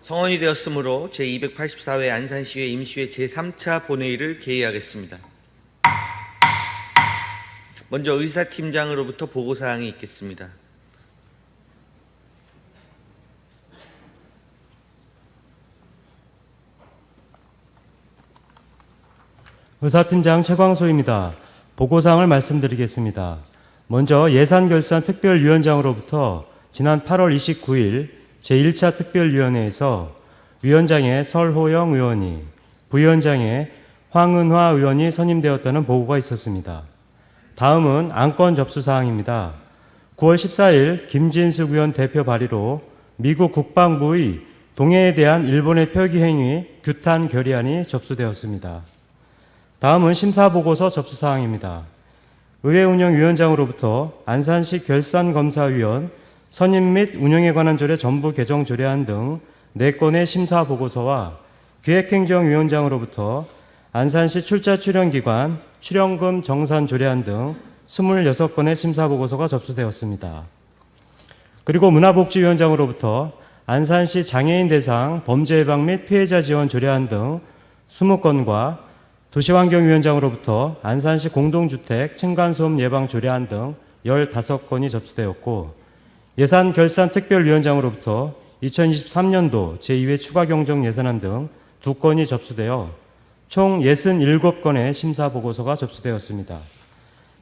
성원이 되었으므로 제284회 안산시의회 임시회 제3차 본회의를 개의하겠습니다. 먼저 의사팀장으로부터 보고사항이 있겠습니다. 의사팀장 최광소입니다. 보고사항을 말씀드리겠습니다. 먼저 예산결산특별위원장으로부터 지난 8월 29일 제1차 특별위원회에서 위원장에 설호영 의원이, 부위원장에 황은화 의원이 선임되었다는 보고가 있었습니다. 다음은 안건 접수사항입니다. 9월 14일 김진숙 의원 대표 발의로 미국 국방부의 동해에 대한 일본의 표기행위 규탄 결의안이 접수되었습니다. 다음은 심사보고서 접수사항입니다. 의회운영위원장으로부터 안산시 결산검사위원 선임 및 운영에 관한 조례 전부 개정 조례안 등 4건의 심사보고서와 기획행정위원장으로부터 안산시 출자 출연기관 출연금 정산 조례안 등 26건의 심사보고서가 접수되었습니다. 그리고 문화복지위원장으로부터 안산시 장애인 대상 범죄 예방 및 피해자 지원 조례안 등 20건과 도시환경위원장으로부터 안산시 공동주택 층간소음 예방 조례안 등 15건이 접수되었고, 예산결산특별위원장으로부터 2023년도 제2회 추가경정 예산안 등 2건이 접수되어 총 67건의 심사보고서가 접수되었습니다.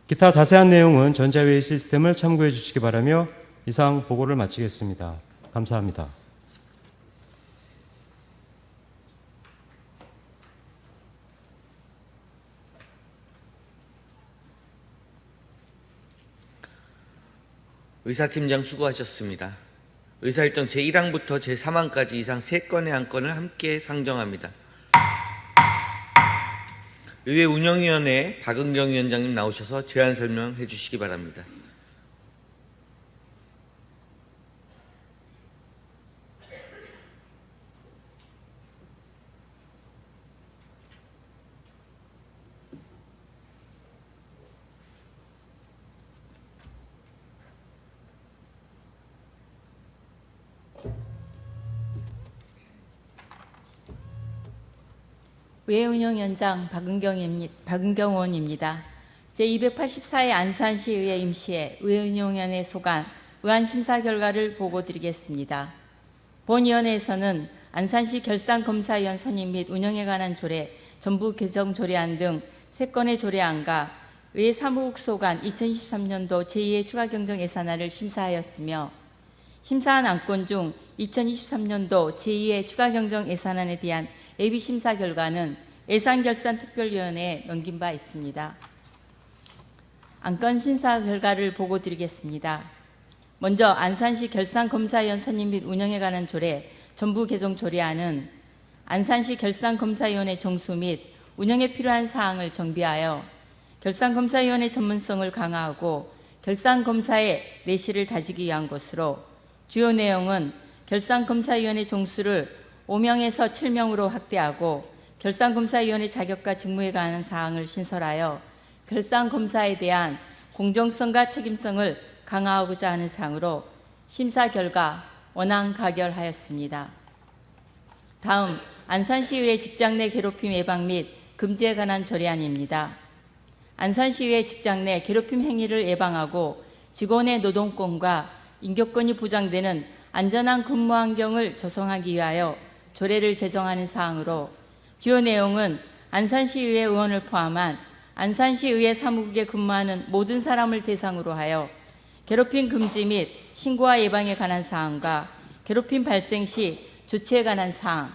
기타 자세한 내용은 전자회의 시스템을 참고해 주시기 바라며 이상 보고를 마치겠습니다. 감사합니다. 의사팀장 수고하셨습니다. 의사일정 제1항부터 제3항까지 이상 3건의 안건을 함께 상정합니다. 의회운영위원회 박은경 위원장님 나오셔서 제안 설명해 주시기 바랍니다. 의회운영위원장 박은경 의원입니다. 제284회 안산시의회 임시회 의회운영위원회 소관 의안심사 결과를 보고드리겠습니다. 본위원회에서는 안산시 결산검사위원 선임 및 운영에 관한 조례, 전부 개정 조례안 등 3건의 조례안과 의회 사무국 소관 2023년도 제2회 추가경정 예산안을 심사하였으며, 심사한 안건 중 2023년도 제2회 추가경정 예산안에 대한 예비심사 결과는 예산결산특별위원회에 넘긴 바 있습니다. 안건 심사 결과를 보고드리겠습니다. 먼저 안산시 결산검사위원 선임 및 운영에 관한 조례, 전부 개정 조례안은 안산시 결산검사위원회 정수 및 운영에 필요한 사항을 정비하여 결산검사위원회 전문성을 강화하고 결산검사의 내실을 다지기 위한 것으로, 주요 내용은 결산검사위원회 정수를 5명에서 7명으로 확대하고 결산검사위원회 자격과 직무에 관한 사항을 신설하여 결산검사에 대한 공정성과 책임성을 강화하고자 하는 사항으로 심사 결과 원안 가결하였습니다. 다음 안산시의회 직장 내 괴롭힘 예방 및 금지에 관한 조례안입니다. 안산시의회 직장 내 괴롭힘 행위를 예방하고 직원의 노동권과 인격권이 보장되는 안전한 근무 환경을 조성하기 위하여 조례를 제정하는 사항으로, 주요 내용은 안산시의회 의원을 포함한 안산시의회 사무국에 근무하는 모든 사람을 대상으로 하여 괴롭힘 금지 및 신고와 예방에 관한 사항과 괴롭힘 발생 시 조치에 관한 사항,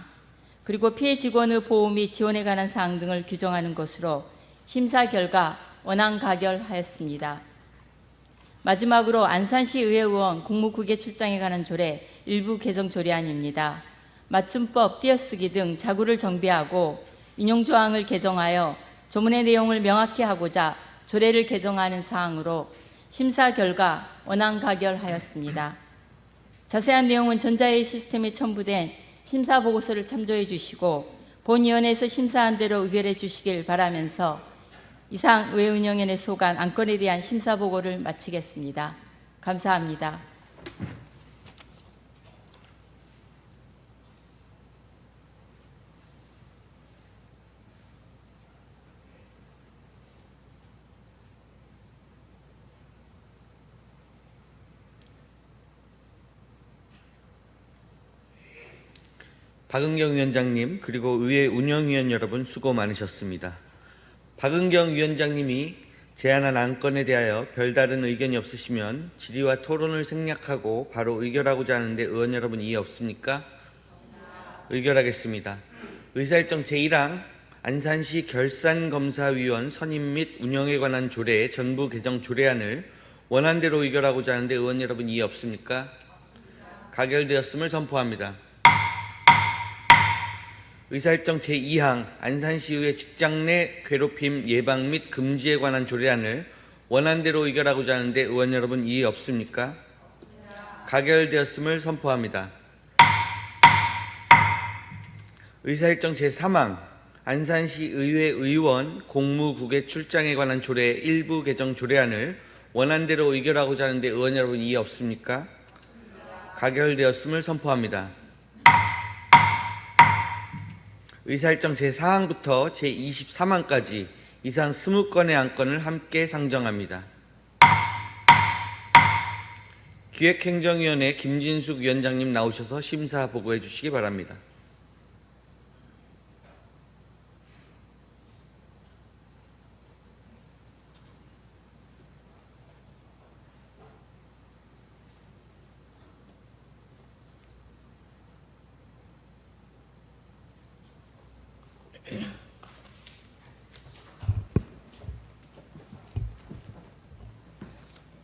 그리고 피해 직원의 보호 및 지원에 관한 사항 등을 규정하는 것으로 심사 결과 원안 가결하였습니다. 마지막으로 안산시의회 의원 공무국외 출장에 관한 조례 일부 개정 조례안입니다. 맞춤법, 띄어쓰기 등 자구를 정비하고 인용조항을 개정하여 조문의 내용을 명확히 하고자 조례를 개정하는 사항으로 심사 결과 원안 가결하였습니다. 자세한 내용은 전자회의 시스템에 첨부된 심사보고서를 참조해 주시고 본위원회에서 심사한 대로 의결해 주시길 바라면서 이상 의회운영위원회 소관 안건에 대한 심사보고를 마치겠습니다. 감사합니다. 박은경 위원장님 그리고 의회 운영위원 여러분 수고 많으셨습니다. 박은경 위원장님이 제안한 안건에 대하여 별다른 의견이 없으시면 질의와 토론을 생략하고 바로 의결하고자 하는데 의원 여러분 이의 없습니까? 의결하겠습니다. 의사일정 제1항 안산시 결산검사위원 선임 및 운영에 관한 조례의 전부 개정 조례안을 원안대로 의결하고자 하는데 의원 여러분 이의 없습니까? 가결되었음을 선포합니다. 의사일정 제2항 안산시의회 직장 내 괴롭힘 예방 및 금지에 관한 조례안을 원안대로 의결하고자 하는데 의원 여러분 이의 없습니까? 가결되었음을 선포합니다. 의사일정 제3항 안산시 의회 의원 공무국외 출장에 관한 조례 일부 개정 조례안을 원안대로 의결하고자 하는데 의원 여러분 이의 없습니까? 가결되었음을 선포합니다. 의사일정 제4항부터 제23항까지 이상 20건의 안건을 함께 상정합니다. 기획행정위원회 김진숙 위원장님 나오셔서 심사 보고해 주시기 바랍니다.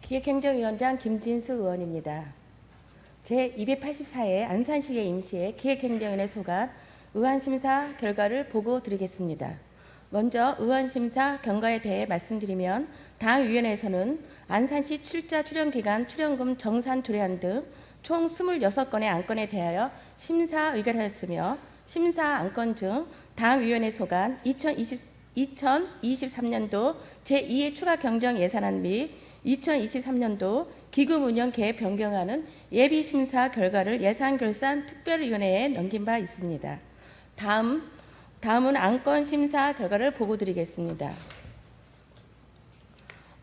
기획행정위원장 김진수 의원입니다. 제284회 안산시의 임시회 기획행정위원회 소관 의안심사 결과를 보고 드리겠습니다. 먼저 의안심사 경과에 대해 말씀드리면 당위원회에서는 안산시 출자 출연기간 출연금 정산 조례안 등 총 26건의 안건에 대하여 심사 의결하였으며 심사 안건 중 당위원회 소관 2023년도 제2회 추가 경정 예산안 및 2023년도 기금 운영 계획 변경안은 예비 심사 결과를 예산결산 특별위원회에 넘긴 바 있습니다. 다음은 안건 심사 결과를 보고 드리겠습니다.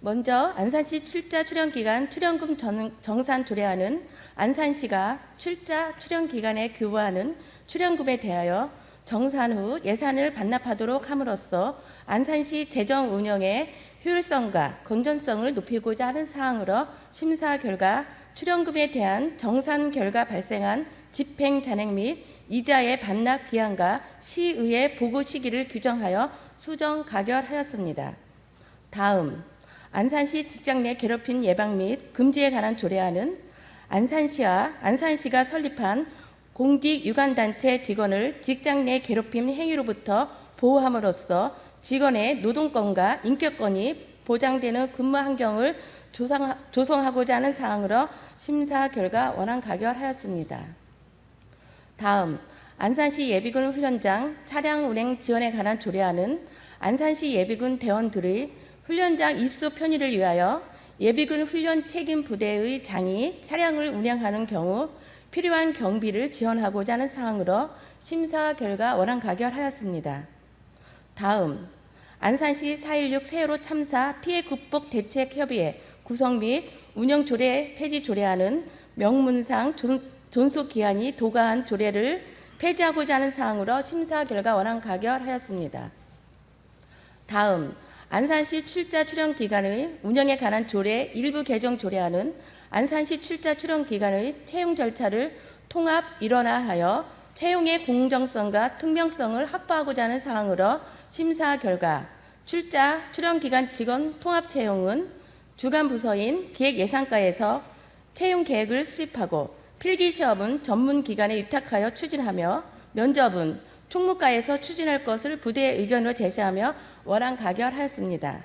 먼저 안산시 출자 출연기간 출연금 정산 조례안은 안산시가 출자 출연기간에 교부하는 출연금에 대하여 정산 후 예산을 반납하도록 함으로써 안산시 재정 운영의 효율성과 건전성을 높이고자 하는 사항으로 심사 결과 출연금에 대한 정산 결과 발생한 집행 잔액 및 이자의 반납 기한과 시의회 보고 시기를 규정하여 수정 가결하였습니다. 다음 안산시 직장 내 괴롭힘 예방 및 금지에 관한 조례안은 안산시가 설립한 공직유관단체 직원을 직장 내 괴롭힘 행위로부터 보호함으로써 직원의 노동권과 인격권이 보장되는 근무 환경을 조성하고자 하는 사항으로 심사 결과 원안 가결하였습니다. 다음 안산시 예비군 훈련장 차량 운행 지원에 관한 조례안은 안산시 예비군 대원들의 훈련장 입소 편의를 위하여 예비군 훈련 책임 부대의 장이 차량을 운행하는 경우 필요한 경비를 지원하고자 하는 사항으로 심사 결과 원안 가결하였습니다. 다음 안산시 4.16 세월호 참사 피해 극복 대책 협의회 구성 및 운영 조례 폐지 조례안은 명문상 존속 기한이 도가한 조례를 폐지하고자 하는 사항으로 심사 결과 원안 가결하였습니다. 다음 안산시 출자 출연 기간의 운영에 관한 조례 일부 개정 조례안은 안산시 출자 출연 기간의 채용 절차를 통합 일원화하여 채용의 공정성과 특명성을 확보하고자 하는 사항으로 심사 결과 출자 출연 기간 직원 통합 채용은 주관 부서인 기획예산과에서 채용 계획을 수립하고 필기 시험은 전문 기관에 위탁하여 추진하며 면접은 총무과에서 추진할 것을 부대의 의견으로 제시하며 원안 가결하였습니다.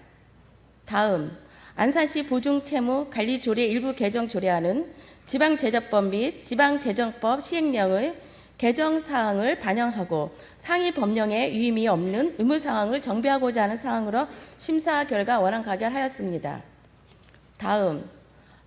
다음 안산시 보증채무 관리조례 일부 개정 조례안은 지방제조법 및 지방재정법 시행령의 개정사항을 반영하고 상위 법령에 위임이 없는 의무사항을 정비하고자 하는 사항으로 심사 결과 원안 가결하였습니다. 다음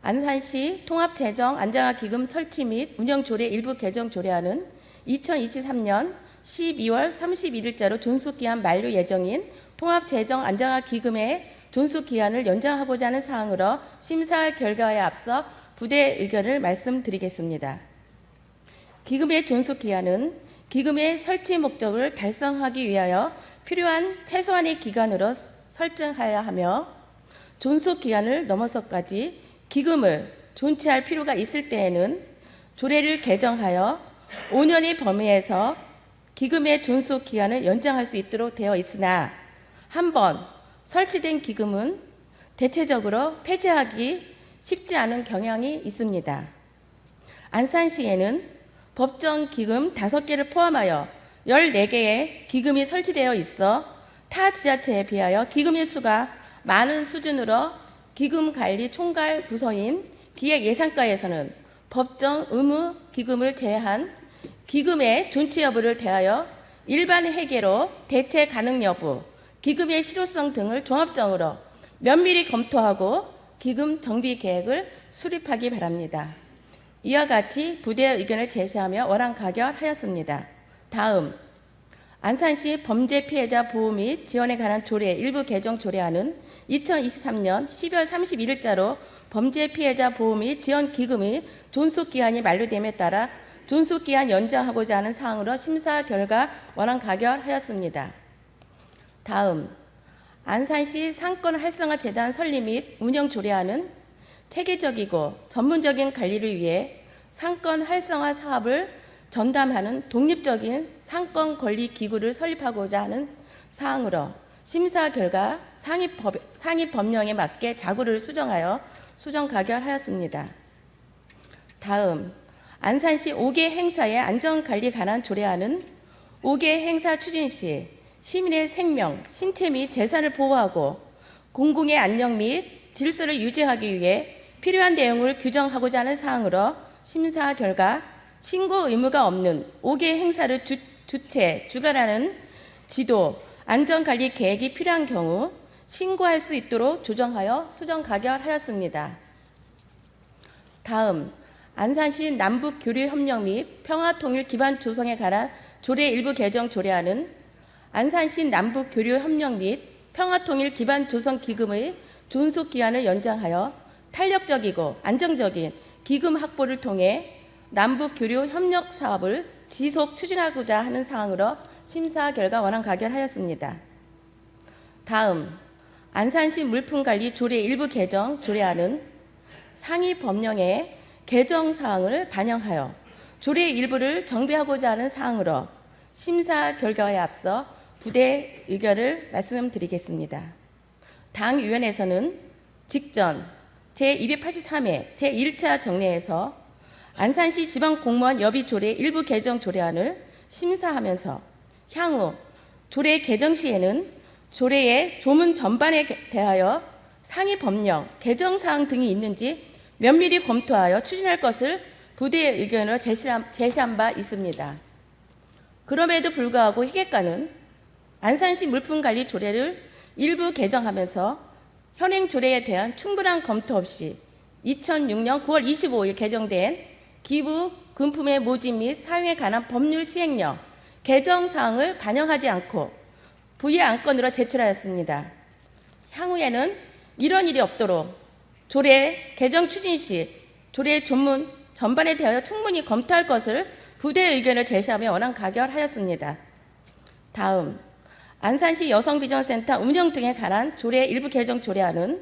안산시 통합재정안정화기금 설치 및 운영조례 일부 개정 조례안은 2023년 12월 31일자로 존속기한 만료 예정인 통합재정안정화기금의 존속기한을 연장하고자 하는 사항으로 심사 결과에 앞서 부대 의견을 말씀드리겠습니다. 기금의 존속기한은 기금의 설치 목적을 달성하기 위하여 필요한 최소한의 기간으로 설정해야 하며 존속 기간을 넘어서까지 기금을 존치할 필요가 있을 때에는 조례를 개정하여 5년의 범위에서 기금의 존속 기간을 연장할 수 있도록 되어 있으나 한번 설치된 기금은 대체적으로 폐지하기 쉽지 않은 경향이 있습니다. 안산시에는 법정 기금 5개를 포함하여 14개의 기금이 설치되어 있어 타 지자체에 비하여 기금의 수가 많은 수준으로 기금관리 총괄 부서인 기획예산과에서는 법정 의무 기금을 제외한 기금의 존치 여부를 대하여 일반 회계로 대체 가능 여부, 기금의 실효성 등을 종합적으로 면밀히 검토하고 기금 정비 계획을 수립하기 바랍니다. 이와 같이 부대의 의견을 제시하며 원안 가결하였습니다. 다음, 안산시 범죄 피해자 보호 및 지원에 관한 조례 일부 개정 조례안은 2023년 12월 31일자로 범죄 피해자 보호 및 지원 기금의 존속 기한이 만료됨에 따라 존속 기한 연장하고자 하는 사항으로 심사 결과 원안 가결하였습니다. 다음, 안산시 상권 활성화 재단 설립 및 운영 조례안은 체계적이고 전문적인 관리를 위해 상권 활성화 사업을 전담하는 독립적인 상권 권리 기구를 설립하고자 하는 사항으로 심사 결과 상위 법령에 맞게 자구를 수정하여 수정 가결하였습니다. 다음, 안산시 5개 행사의 안전관리 관한 조례안은 5개 행사 추진 시 시민의 생명, 신체 및 재산을 보호하고 공공의 안녕 및 질서를 유지하기 위해 필요한 내용을 규정하고자 하는 사항으로 심사 결과 신고 의무가 없는 5개 행사를 주관하는 지도, 안전관리 계획이 필요한 경우 신고할 수 있도록 조정하여 수정 가결하였습니다. 다음, 안산시 남북교류협력 및 평화통일 기반 조성에 관한 조례 일부 개정 조례안은 안산시 남북교류협력 및 평화통일 기반 조성 기금의 존속 기한을 연장하여 탄력적이고 안정적인 기금 확보를 통해 남북교류 협력 사업을 지속 추진하고자 하는 사항으로 심사 결과 원안 가결하였습니다. 다음, 안산시 물품관리 조례 일부 개정 조례안은 상위 법령의 개정 사항을 반영하여 조례 일부를 정비하고자 하는 사항으로 심사 결과에 앞서 부대 의견을 말씀드리겠습니다. 당위원회에서는 직전 제283회 제1차 정례에서 안산시 지방공무원 여비 조례 일부 개정 조례안을 심사하면서 향후 조례 개정 시에는 조례의 조문 전반에 대하여 상위 법령, 개정 사항 등이 있는지 면밀히 검토하여 추진할 것을 부대의 의견으로 제시한 바 있습니다. 그럼에도 불구하고 희객관은 안산시 물품관리 조례를 일부 개정하면서 현행 조례에 대한 충분한 검토 없이 2006년 9월 25일 개정된 기부 금품의 모집 및 사용에 관한 법률 시행령 개정 사항을 반영하지 않고 부의 안건으로 제출하였습니다. 향후에는 이런 일이 없도록 조례 개정 추진 시 조례 조문 전반에 대하여 충분히 검토할 것을 부대의 의견을 제시하며 원안 가결하였습니다. 다음, 안산시 여성비전센터 운영 등에 관한 조례 일부 개정 조례안은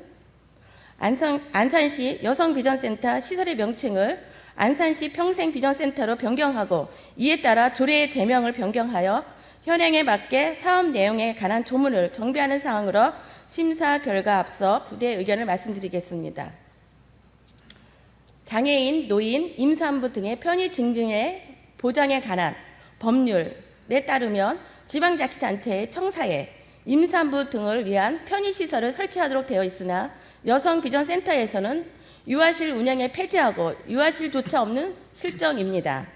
안산시 여성비전센터 시설의 명칭을 안산시 평생비전센터로 변경하고 이에 따라 조례의 제명을 변경하여 현행에 맞게 사업 내용에 관한 조문을 정비하는 사항으로 심사 결과 앞서 부대의 의견을 말씀드리겠습니다. 장애인, 노인, 임산부 등의 편의 증진의 보장에 관한 법률에 따르면 지방자치단체의 청사에 임산부 등을 위한 편의시설을 설치하도록 되어 있으나 여성비전센터에서는 유아실 운영에 폐지하고 유아실조차 없는 실정입니다.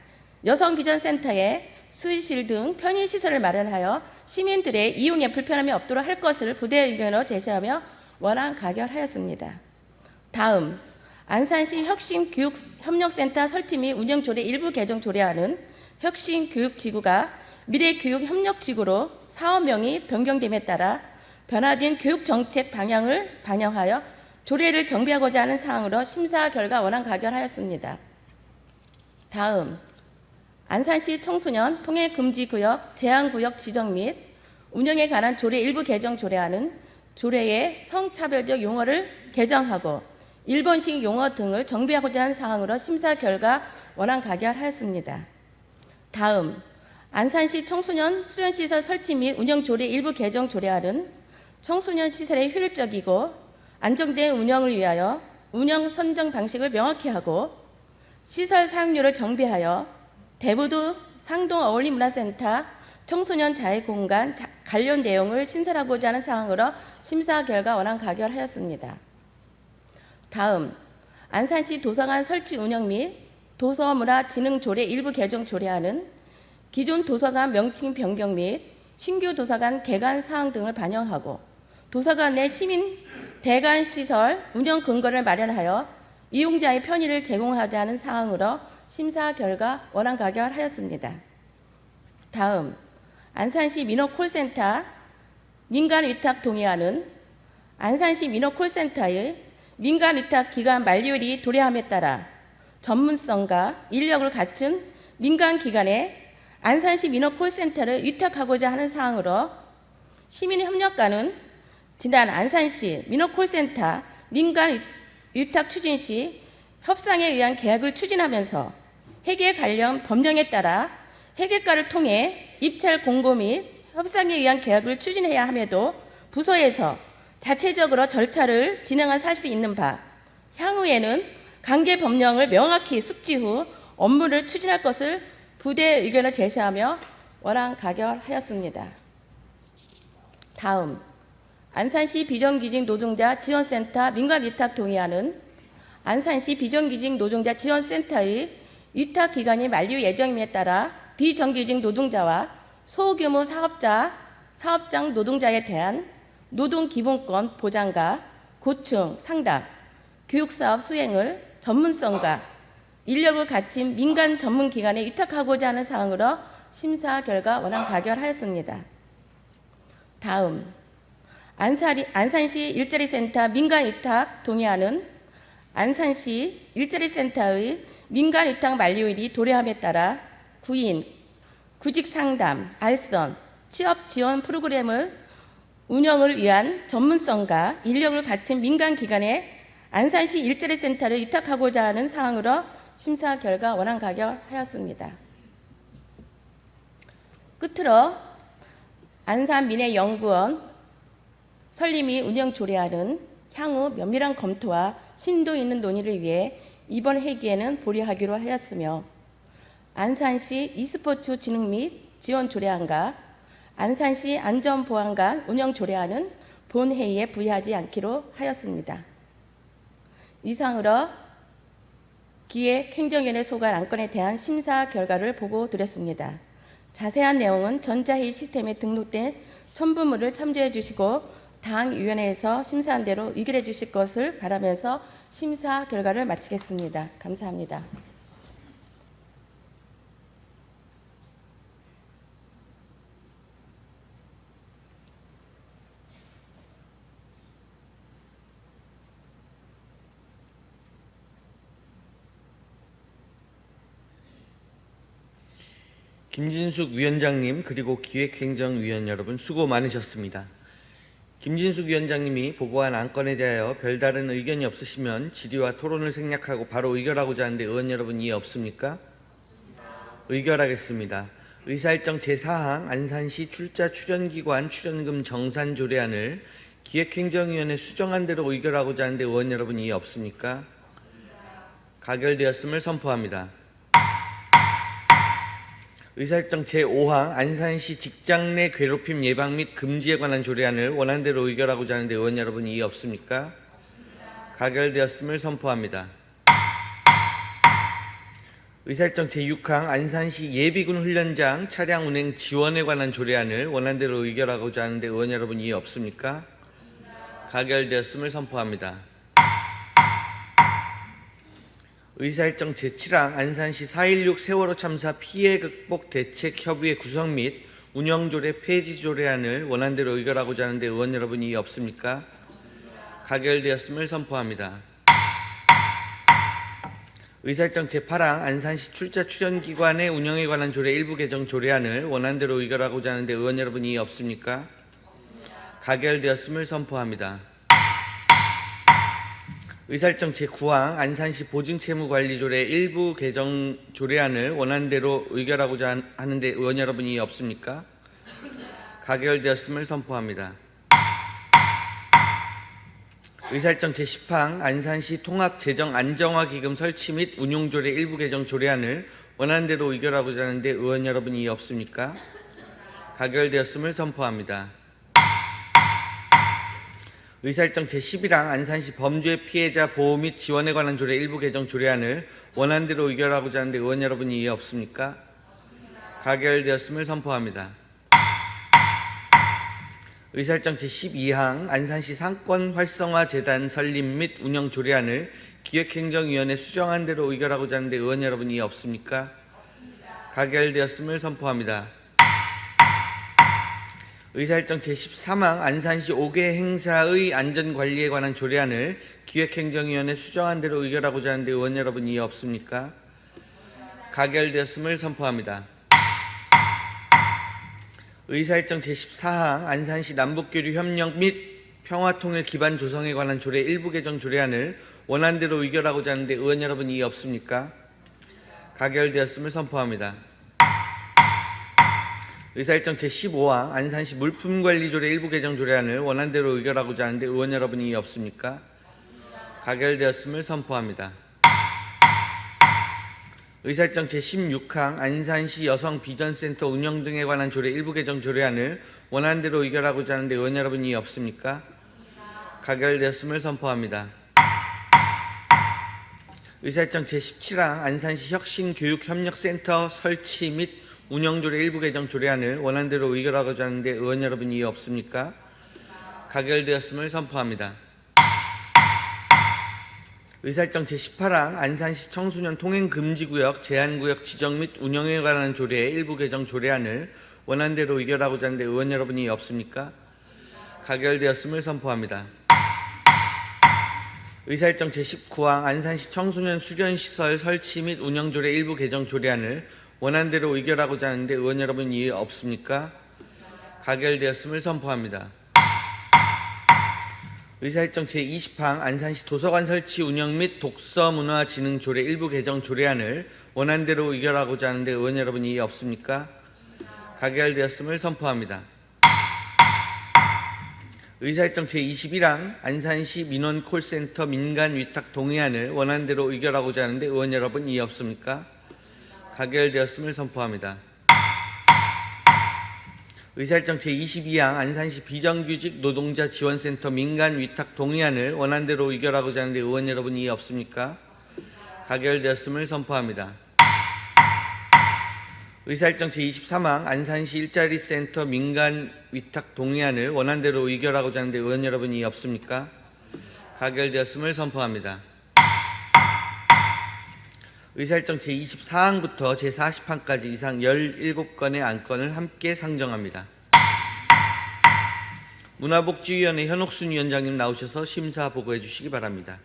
여성비전센터에 수의실 등 편의시설을 마련하여 시민들의 이용에 불편함이 없도록 할 것을 부대 의견으로 제시하며 원안 가결하였습니다. 다음, 안산시 혁신교육협력센터 설치 및 운영조례 일부 개정 조례안은 혁신교육지구가 미래교육협력지구로 사업명이 변경됨에 따라 변화된 교육정책 방향을 반영하여 조례를 정비하고자 하는 사항으로 심사 결과 원안 가결하였습니다. 다음, 안산시 청소년 통행금지구역 제한구역 지정 및 운영에 관한 조례 일부 개정 조례안은 조례의 성차별적 용어를 개정하고 일본식 용어 등을 정비하고자 하는 사항으로 심사 결과 원안 가결하였습니다. 다음 안산시 청소년 수련시설 설치 및 운영 조례 일부 개정 조례안은 청소년 시설의 효율적이고 안정된 운영을 위하여 운영 선정 방식을 명확히 하고 시설 사용료를 정비하여 대부도 상동 어울림문화센터 청소년 자유공간 관련 내용을 신설하고자 하는 사항으로 심사 결과 원안 가결하였습니다. 다음 안산시 도서관 설치 운영 및 도서문화진흥조례 일부 개정 조례안은 기존 도서관 명칭 변경 및 신규 도서관 개관 사항 등을 반영하고 도서관 내 시민 대관 시설 운영 근거를 마련하여 이용자의 편의를 제공하자 하는 사항으로 심사 결과 원안 가결하였습니다. 다음 안산시 민원콜센터 민간위탁 동의안은 안산시 민원콜센터의 민간위탁 기간 만료일이 도래함에 따라 전문성과 인력을 갖춘 민간기관에 안산시 민원콜센터를 위탁하고자 하는 사항으로 시민협력과는 지난 안산시 민원콜센터 민간위탁 추진 시 협상에 의한 계약을 추진하면서 회계 관련 법령에 따라 회계과를 통해 입찰 공고 및 협상에 의한 계약을 추진해야 함에도 부서에서 자체적으로 절차를 진행한 사실이 있는 바 향후에는 관계 법령을 명확히 숙지 후 업무를 추진할 것을 부대 의견을 제시하며 원안 가결하였습니다. 다음 안산시 비정규직 노동자 지원센터 민간위탁 동의안은 안산시 비정규직 노동자 지원센터의 위탁 기간이 만료 예정임에 따라 비정규직 노동자와 소규모 사업장 노동자에 대한 노동기본권 보장과 고충 상담, 교육사업 수행을 전문성과 인력을 갖춘 민간 전문기관에 위탁하고자 하는 사항으로 심사 결과 원안 가결하였습니다. 다음 안산시 일자리센터 민간위탁 동의안은 안산시 일자리센터의 민간위탁 만료일이 도래함에 따라 구인, 구직상담, 알선, 취업지원 프로그램을 운영을 위한 전문성과 인력을 갖춘 민간기관에 안산시 일자리센터를 위탁하고자 하는 사항으로 심사 결과 원안 가결하였습니다. 끝으로 안산민해연구원 설립 및 운영 조례안은 향후 면밀한 검토와 심도 있는 논의를 위해 이번 회기에는 보류하기로 하였으며 안산시 e스포츠 진흥 및 지원 조례안과 안산시 안전보안관 운영 조례안은 본회의에 부의하지 않기로 하였습니다. 이상으로 기획행정위원회 소관 안건에 대한 심사 결과를 보고드렸습니다. 자세한 내용은 전자회의 시스템에 등록된 첨부물을 참조해 주시고 당위원회에서 심사한 대로 의결해 주실 것을 바라면서 심사 결과를 마치겠습니다. 감사합니다. 김진숙 위원장님 그리고 기획행정위원 여러분 수고 많으셨습니다. 김진숙 위원장님이 보고한 안건에 대하여 별다른 의견이 없으시면 질의와 토론을 생략하고 바로 의결하고자 하는데 의원 여러분 이해 없습니까? 의결하겠습니다. 의사일정 제4항 안산시 출자 출연기관 출연금 정산 조례안을 기획행정위원회 수정한 대로 의결하고자 하는데 의원 여러분 이해 없습니까? 가결되었음을 선포합니다. 의사일정 제5항 안산시 직장 내 괴롭힘 예방 및 금지에 관한 조례안을 원안대로 의결하고자 하는데 의원 여러분 이의 없습니까? 가결되었음을 선포합니다. 의사일정 제6항 안산시 예비군 훈련장 차량 운행 지원에 관한 조례안을 원안대로 의결하고자 하는데 의원 여러분 이의 없습니까? 가결되었음을 선포합니다. 의사일정 제7항 안산시 4.16 세월호 참사 피해 극복 대책 협의회 구성 및 운영조례 폐지 조례안을 원안대로 의결하고자 하는데 의원 여러분 이의 없습니까? 가결되었음을 선포합니다. 의사일정 제8항 안산시 출자 출연기관의 운영에 관한 조례 일부 개정 조례안을 원안대로 의결하고자 하는데 의원 여러분 이의 없습니까? 가결되었음을 선포합니다. 의사일정 제9항 안산시 보증채무관리조례 일부 개정 조례안을 원안대로 의결하고자 하는데 의원 여러분 이의 없습니까? 가결되었음을 선포합니다. 의사일정 제10항 안산시 통합재정안정화기금 설치 및 운용조례 일부 개정 조례안을 원안대로 의결하고자 하는데 의원 여러분 이의 없습니까? 가결되었음을 선포합니다. 의사일정 제11항 안산시 범죄 피해자 보호 및 지원에 관한 조례 일부 개정 조례안을 원안대로 의결하고자 하는데 의원 여러분 이의 없습니까? 가결되었음을 선포합니다. 의사일정 제12항 안산시 상권 활성화 재단 설립 및 운영 조례안을 기획행정위원회 수정한 대로 의결하고자 하는데 의원 여러분 이의 없습니까? 가결되었음을 선포합니다. 의사일정 제13항 안산시 5개 행사의 안전관리에 관한 조례안을 기획행정위원회 수정한 대로 의결하고자 하는데 의원 여러분 이의 없습니까? 가결되었음을 선포합니다. 의사일정 제14항 안산시 남북교류 협력 및 평화통일 기반 조성에 관한 조례 일부 개정 조례안을 원안대로 의결하고자 하는데 의원 여러분 이의 없습니까? 가결되었음을 선포합니다. 의사일정 제15항 안산시 물품관리조례 일부 개정 조례안을 원안대로 의결하고자 하는데 의원 여러분 이의 없습니까? 가결되었음을 선포합니다. 의사일정 제16항 안산시 여성비전센터 운영 등에 관한 조례 일부 개정 조례안을 원안대로 의결하고자 하는데 의원 여러분 이의 없습니까? 가결되었음을 선포합니다. 의사일정 제17항 안산시 혁신교육협력센터 설치 및 운영조례 일부 개정 조례안을 원안대로 의결하고자 하는데 의원 여러분 이의 없습니까? 가결되었음을 선포합니다. 의사일정 제18항 안산시 청소년 통행금지구역 제한구역 지정 및 운영에 관한 조례 일부 개정 조례안을 원안대로 의결하고자 하는데 의원 여러분 이의 없습니까? 가결되었음을 선포합니다. 의사일정 제19항 안산시 청소년 수련시설 설치 및 운영조례 일부 개정 조례안을 원안대로 의결하고자 하는데 의원 여러분 이의 없습니까? 가결되었음을 선포합니다. 의사일정 제20항 안산시 도서관 설치 운영 및 독서문화진흥 조례 일부 개정 조례안을 원안대로 의결하고자 하는데 의원 여러분 이의 없습니까? 가결되었음을 선포합니다. 의사일정 제21항 안산시 민원콜센터 민간위탁 동의안을 원안대로 의결하고자 하는데 의원 여러분 이의 없습니까? 가결되었음을 선포합니다. 의사일정 제22항 안산시 비정규직 노동자 지원센터 민간위탁 동의안을 원안대로 의결하고자 하는데 의원 여러분 이의 없습니까? 가결되었음을 선포합니다. 의사일정 제23항 안산시 일자리센터 민간위탁 동의안을 원안대로 의결하고자 하는데 의원 여러분 이의 없습니까? 가결되었음을 선포합니다. 의사일정 제24항부터 제40항까지 이상 17건의 안건을 함께 상정합니다. 문화복지위원회 현옥순 위원장님 나오셔서 심사 보고해 주시기 바랍니다.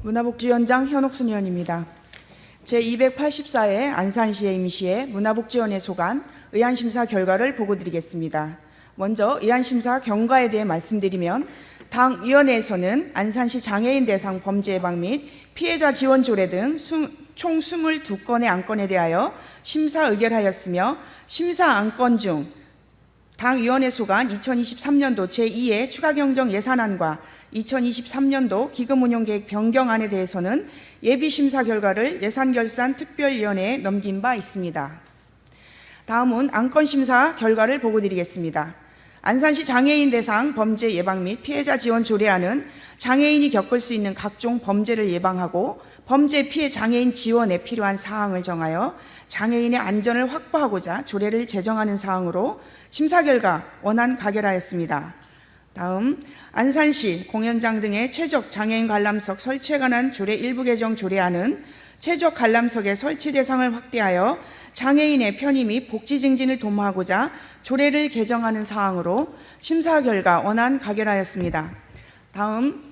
문화복지위원장 현옥순 의원입니다. 제284회 안산시의 임시회 문화복지위원회 소관 의안심사 결과를 보고드리겠습니다. 먼저 의안심사 경과에 대해 말씀드리면 당 위원회에서는 안산시 장애인 대상 범죄 예방 및 피해자 지원 조례 등 총 22건의 안건에 대하여 심사 의결하였으며 심사 안건 중 당위원회 소관 2023년도 제2회 추가경정 예산안과 2023년도 기금운용계획 변경안에 대해서는 예비심사 결과를 예산결산특별위원회에 넘긴 바 있습니다. 다음은 안건심사 결과를 보고드리겠습니다. 안산시 장애인 대상 범죄 예방 및 피해자 지원 조례안은 장애인이 겪을 수 있는 각종 범죄를 예방하고 범죄 피해 장애인 지원에 필요한 사항을 정하여 장애인의 안전을 확보하고자 조례를 제정하는 사항으로 심사 결과 원안 가결하였습니다. 다음 안산시 공연장 등의 최적 장애인 관람석 설치에 관한 조례 일부 개정 조례안은 최적 관람석의 설치 대상을 확대하여 장애인의 편의 및 복지 증진을 도모하고자 조례를 개정하는 사항으로 심사 결과 원안 가결하였습니다. 다음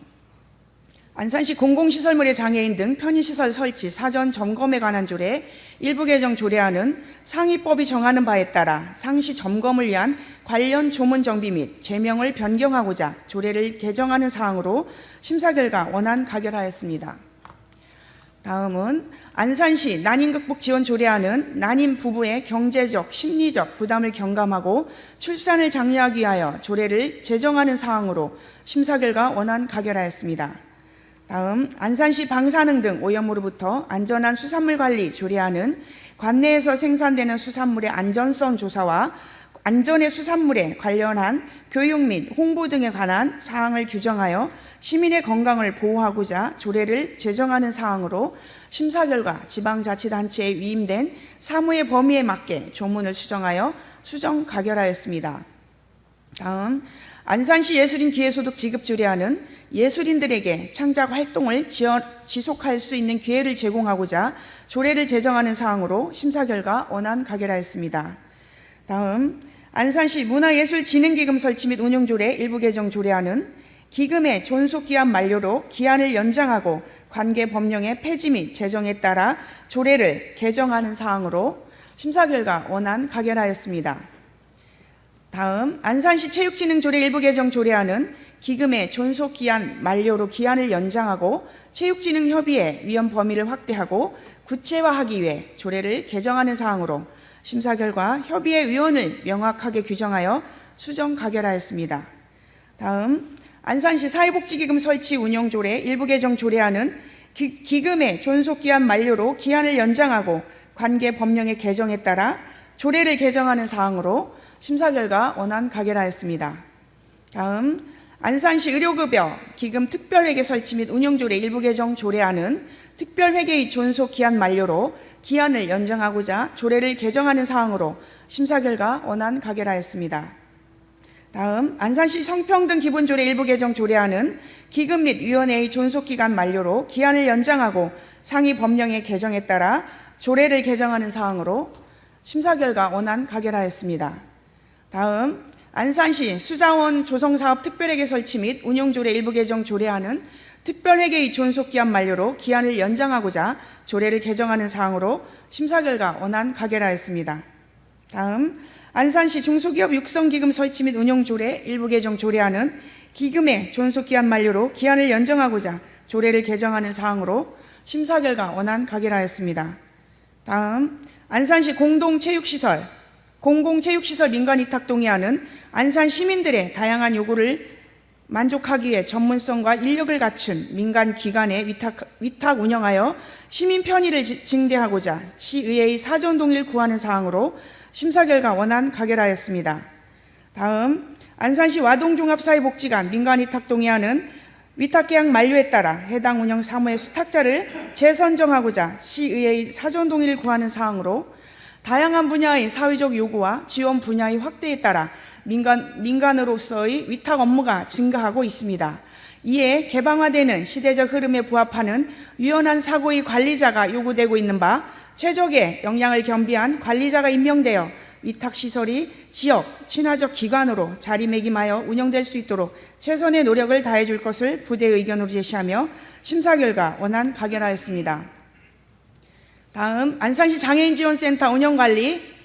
안산시 공공시설물의 장애인 등 편의시설 설치 사전 점검에 관한 조례 일부 개정 조례안은 상위법이 정하는 바에 따라 상시 점검을 위한 관련 조문 정비 및 제명을 변경하고자 조례를 개정하는 사항으로 심사 결과 원안 가결하였습니다. 다음은 안산시 난임 극복 지원 조례안은 난임 부부의 경제적, 심리적 부담을 경감하고 출산을 장려하기 위하여 조례를 제정하는 사항으로 심사 결과 원안 가결하였습니다. 다음 안산시 방사능 등 오염으로부터 안전한 수산물 관리 조례안은 관내에서 생산되는 수산물의 안전성 조사와 안전의 수산물에 관련한 교육 및 홍보 등에 관한 사항을 규정하여 시민의 건강을 보호하고자 조례를 제정하는 사항으로 심사 결과 지방자치단체에 위임된 사무의 범위에 맞게 조문을 수정하여 수정 가결하였습니다. 다음 안산시 예술인 기회소득 지급 조례안은 예술인들에게 창작 활동을 지속할 수 있는 기회를 제공하고자 조례를 제정하는 사항으로 심사 결과 원안 가결하였습니다. 다음 안산시 문화예술진흥기금 설치 및 운영 조례 일부 개정 조례안은 기금의 존속기한 만료로 기한을 연장하고 관계 법령의 폐지 및 제정에 따라 조례를 개정하는 사항으로 심사 결과 원안 가결하였습니다. 다음 안산시 체육진흥조례 일부 개정 조례안은 기금의 존속기한 만료로 기한을 연장하고 체육진흥협의회 위원 범위를 확대하고 구체화하기 위해 조례를 개정하는 사항으로 심사 결과 협의회 위원을 명확하게 규정하여 수정 가결하였습니다. 다음 안산시 사회복지기금 설치 운영 조례 일부 개정 조례안은 기금의 존속기한 만료로 기한을 연장하고 관계 법령의 개정에 따라 조례를 개정하는 사항으로 심사 결과 원안 가결하였습니다. 다음 안산시 의료급여 기금 특별회계 설치 및 운영조례 일부 개정 조례안은 특별회계의 존속기한 만료로 기한을 연장하고자 조례를 개정하는 사항으로 심사 결과 원안 가결하였습니다. 다음 안산시 성평등 기본조례 일부 개정 조례안은 기금 및 위원회의 존속기간 만료로 기한을 연장하고 상위 법령의 개정에 따라 조례를 개정하는 사항으로 심사 결과 원안 가결하였습니다. 다음 안산시 수자원 조성사업 특별회계 설치 및 운영조례 일부 개정 조례안은 특별회계의 존속기한 만료로 기한을 연장하고자 조례를 개정하는 사항으로 심사 결과 원안 가결하였습니다. 다음 안산시 중소기업 육성기금 설치 및 운영조례 일부 개정 조례안은 기금의 존속기한 만료로 기한을 연장하고자 조례를 개정하는 사항으로 심사 결과 원안 가결하였습니다. 다음 안산시 공동체육시설 공공체육시설 민간위탁 동의안은 안산 시민들의 다양한 요구를 만족하기 위해 전문성과 인력을 갖춘 민간 기관에 위탁 운영하여 시민 편의를 증대하고자 시의회의 사전 동의를 구하는 사항으로 심사 결과 원안 가결하였습니다. 다음 안산시 와동종합사회복지관 민간위탁 동의안은 위탁계약 만료에 따라 해당 운영 사무의 수탁자를 재선정하고자 시의회의 사전 동의를 구하는 사항으로 다양한 분야의 사회적 요구와 지원 분야의 확대에 따라 민간으로서의 위탁 업무가 증가하고 있습니다. 이에 개방화되는 시대적 흐름에 부합하는 유연한 사고의 관리자가 요구되고 있는 바 최적의 역량을 겸비한 관리자가 임명되어 위탁시설이 지역 친화적 기관으로 자리매김하여 운영될 수 있도록 최선의 노력을 다해줄 것을 부대의 의견으로 제시하며 심사 결과 원안 가결하였습니다. 다음 안산시 장애인지원센터 운영관리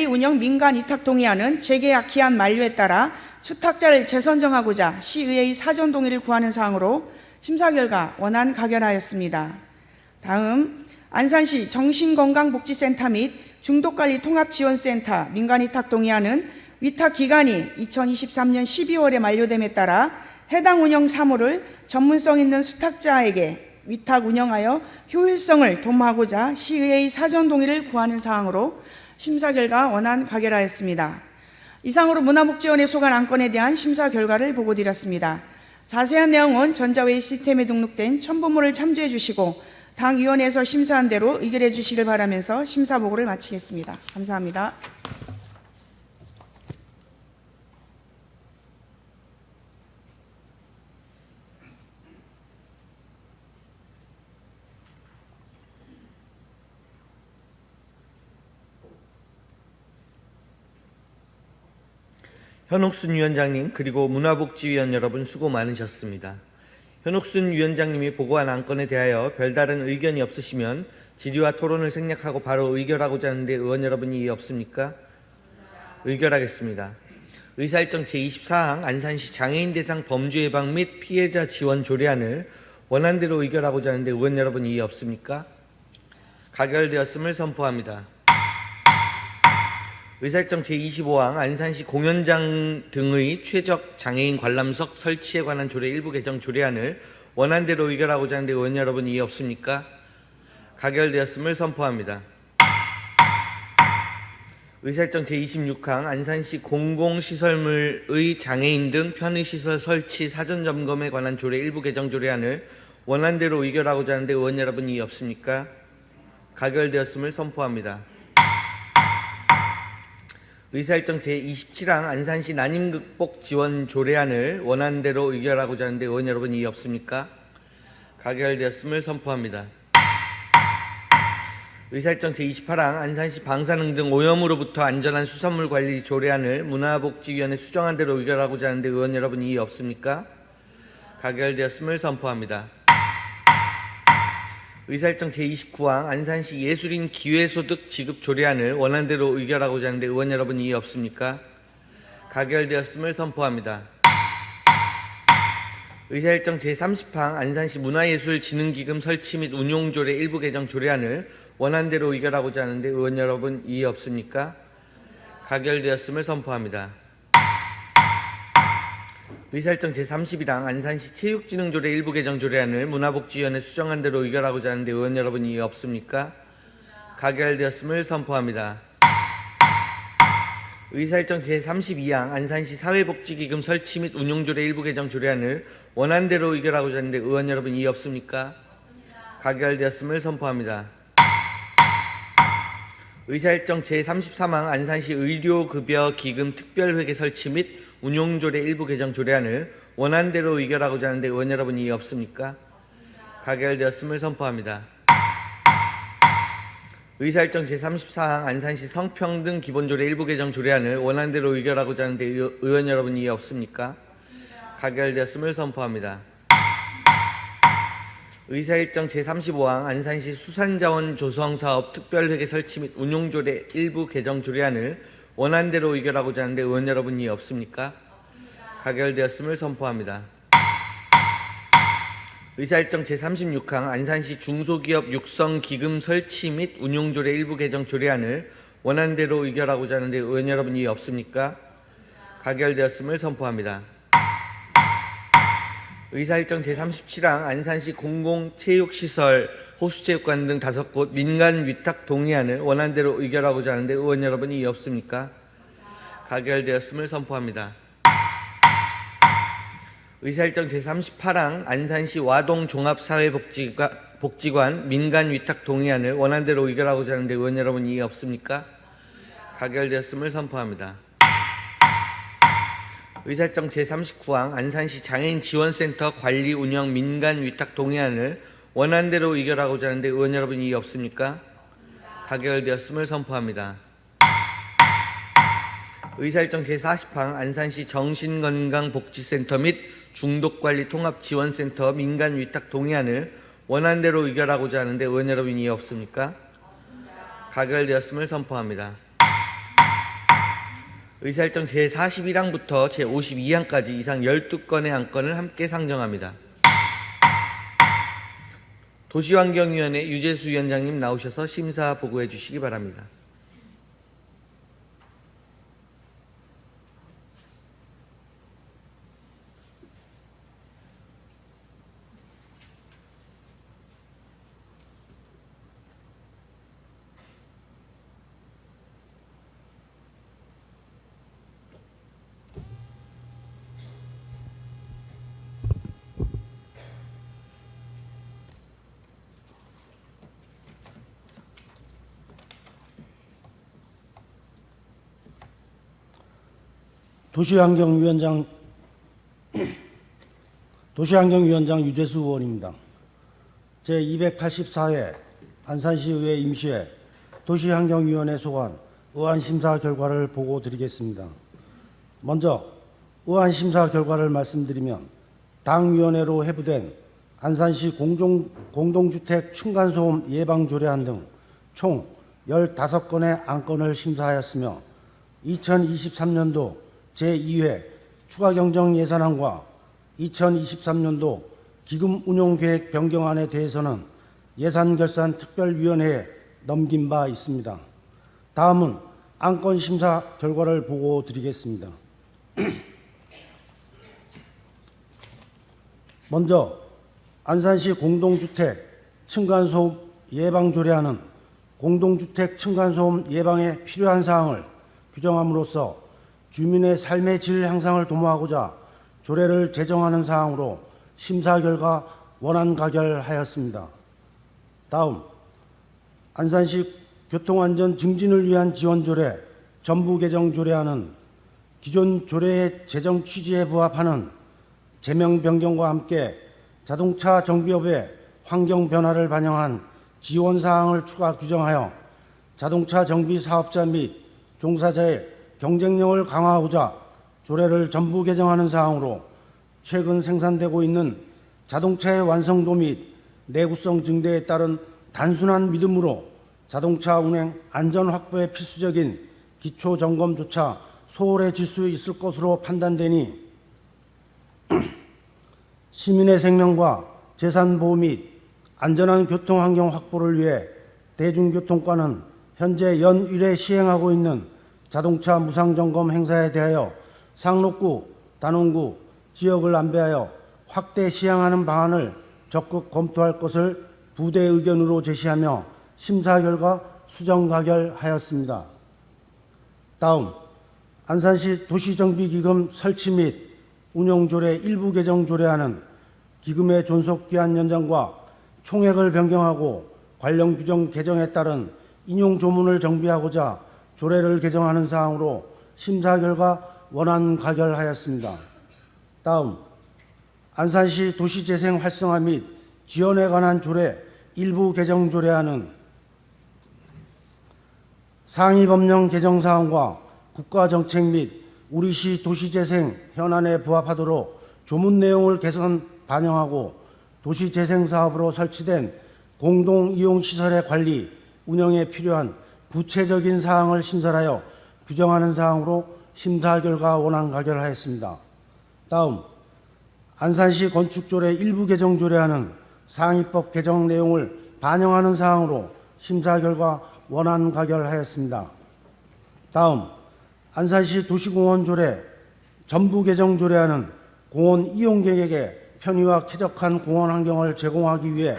운영 민간 위탁 동의안은 재계약 기한 만료에 따라 수탁자를 재선정하고자 시의회의 사전 동의를 구하는 사항으로 심사 결과 원안 가결하였습니다. 다음 안산시 정신건강복지센터 및 중독관리 통합지원센터 민간 위탁 동의안은 위탁 기간이 2023년 12월에 만료됨에 따라 해당 운영 사무를 전문성 있는 수탁자에게 위탁 운영하여 효율성을 도모하고자 시의회의 사전 동의를 구하는 사항으로 심사 결과 원안 가결하였습니다. 이상으로 문화복지원의 소관 안건에 대한 심사 결과를 보고드렸습니다. 자세한 내용은 전자회의 시스템에 등록된 첨부물을 참조해 주시고 당위원회에서 심사한 대로 의결해 주시길 바라면서 심사 보고를 마치겠습니다. 감사합니다. 현옥순 위원장님 그리고 문화복지위원 여러분 수고 많으셨습니다. 현옥순 위원장님이 보고한 안건에 대하여 별다른 의견이 없으시면 질의와 토론을 생략하고 바로 의결하고자 하는데 의원 여러분이 이의 없습니까? 의결하겠습니다. 의사일정 제24항 안산시 장애인 대상 범죄 예방 및 피해자 지원 조례안을 원안대로 의결하고자 하는데 의원 여러분 이의 없습니까? 가결되었음을 선포합니다. 의사일정 제25항 안산시 공연장 등의 최적 장애인 관람석 설치에 관한 조례 일부 개정 조례안을 원안대로 의결하고자 하는데 의원 여러분 이의 없습니까? 가결되었음을 선포합니다. 의사일정 제26항 안산시 공공시설물의 장애인 등 편의시설 설치 사전 점검에 관한 조례 일부 개정 조례안을 원안대로 의결하고자 하는데 의원 여러분 이의 없습니까? 가결되었음을 선포합니다. 의사일정 제27항 안산시 난임극복 지원 조례안을 원안대로 의결하고자 하는데 의원 여러분 이의 없습니까? 가결되었음을 선포합니다. 의사일정 제28항 안산시 방사능 등 오염으로부터 안전한 수산물 관리 조례안을 문화복지위원회 수정한 대로 의결하고자 하는데 의원 여러분 이의 없습니까? 가결되었음을 선포합니다. 의사일정 제29항 안산시 예술인 기회소득 지급 조례안을 원안대로 의결하고자 하는데 의원 여러분 이의 없습니까? 가결되었음을 선포합니다. 의사일정 제30항 안산시 문화예술진흥기금 설치 및 운용조례 일부 개정 조례안을 원안대로 의결하고자 하는데 의원 여러분 이의 없습니까? 가결되었음을 선포합니다. 의사일정 제31항 안산시 체육진흥조례 일부 개정 조례안을 문화복지위원회 수정한 대로 의결하고자 하는데 의원 여러분 이의 없습니까? 가결되었음을 선포합니다. 의사일정 제32항 안산시 사회복지기금 설치 및 운용조례 일부 개정 조례안을 원안대로 의결하고자 하는데 의원 여러분 이의 없습니까? 가결되었음을 선포합니다. 의사일정 제33항 안산시 의료급여기금 특별회계 설치 및 운용조례 일부 개정 조례안을 원안대로 의결하고자 하는데 의원 여러분 이의 없습니까? 가결되었음을 선포합니다. 의사일정 제34항 안산시 성평등 기본조례 일부 개정 조례안을 원안대로 의결하고자 하는데 의원 여러분 이의 없습니까? 가결되었음을 선포합니다. 의사일정 제35항 안산시 수산자원 조성사업 특별회계 설치 및 운용조례 일부 개정 조례안을 원안대로 의결하고자 하는데 의원 여러분 이의 없습니까? 가결되었음을 선포합니다. 의사일정 제36항 안산시 중소기업 육성기금 설치 및 운용조례 일부 개정 조례안을 원안대로 의결하고자 하는데 의원 여러분 이의 없습니까? 가결되었음을 선포합니다. 의사일정 제37항 안산시 공공체육시설 호수체육관 등 5곳 민간 위탁 동의안을 원안대로 의결하고자 하는데 의원 여러분 이의 없습니까? 가결되었음을 선포합니다. 의사일정 제38항 안산시 와동 종합사회복지관 민간 위탁 동의안을 원안대로 의결하고자 하는데 의원 여러분 이의 없습니까? 가결되었음을 선포합니다. 의사일정 제39항 안산시 장애인 지원센터 관리 운영 민간 위탁 동의안을 원안대로 의결하고자 하는데 의원 여러분 이의 없습니까? 가결되었음을 선포합니다. 의사일정 제40항 안산시 정신건강복지센터 및 중독관리 통합지원센터 민간 위탁 동의안을 원안대로 의결하고자 하는데 의원 여러분 이의 없습니까? 가결되었음을 선포합니다. 의사일정 제41항부터 제52항까지 이상 12건의 안건을 함께 상정합니다. 도시환경위원회 유재수 위원장님 나오셔서 심사 보고해 주시기 바랍니다. 도시환경위원장 유재수 의원입니다. 제284회 안산시의회 임시회 도시환경위원회 소관 의안심사 결과를 보고 드리겠습니다. 먼저 의안 심사 결과를 말씀드리면 당위원회로 회부된 안산시 공동주택 층간소음 예방조례안 등 총 15건의 안건을 심사하였으며 2023년도 제2회 추가경정예산안과 2023년도 기금운용계획 변경안에 대해서는 예산결산특별위원회에 넘긴 바 있습니다. 다음은 안건 심사 결과를 보고 드리겠습니다. 먼저 안산시 공동주택 층간소음 예방조례안은 공동주택 층간소음 예방에 필요한 사항을 규정함으로써 주민의 삶의 질 향상을 도모하고자 조례를 제정하는 사항으로 심사 결과 원안 가결하였습니다. 다음 안산시 교통안전 증진을 위한 지원조례 전부 개정 조례안은 기존 조례의 제정 취지에 부합하는 제명 변경과 함께 자동차 정비업의 환경 변화를 반영한 지원 사항을 추가 규정하여 자동차 정비 사업자 및 종사자의 경쟁력을 강화하고자 조례를 전부 개정하는 사항으로 최근 생산되고 있는 자동차의 완성도 및 내구성 증대에 따른 단순한 믿음으로 자동차 운행 안전 확보에 필수적인 기초 점검조차 소홀해질 수 있을 것으로 판단되니 시민의 생명과 재산 보호 및 안전한 교통 환경 확보를 위해 대중교통과는 현재 연 1회 시행하고 있는 자동차 무상점검 행사에 대하여 상록구, 단원구, 지역을 안배하여 확대 시행하는 방안을 적극 검토할 것을 부대 의견으로 제시하며 심사 결과 수정 가결하였습니다. 다음 안산시 도시정비기금 설치 및 운영조례 일부 개정 조례안은 기금의 존속기한 연장과 총액을 변경하고 관련 규정 개정에 따른 인용 조문을 정비하고자 조례를 개정하는 사항으로 심사 결과 원안 가결하였습니다. 다음 안산시 도시재생 활성화 및 지원에 관한 조례 일부 개정 조례안은 상위 법령 개정 사항과 국가정책 및 우리시 도시재생 현안에 부합하도록 조문 내용을 개선 반영하고 도시재생 사업으로 설치된 공동이용시설의 관리, 운영에 필요한 구체적인 사항을 신설하여 규정하는 사항으로 심사 결과 원안 가결하였습니다. 다음 안산시 건축조례 일부 개정 조례안은 상위법 개정 내용을 반영하는 사항으로 심사 결과 원안 가결하였습니다. 다음 안산시 도시공원조례 전부 개정 조례안은 공원 이용객에게 편의와 쾌적한 공원 환경을 제공하기 위해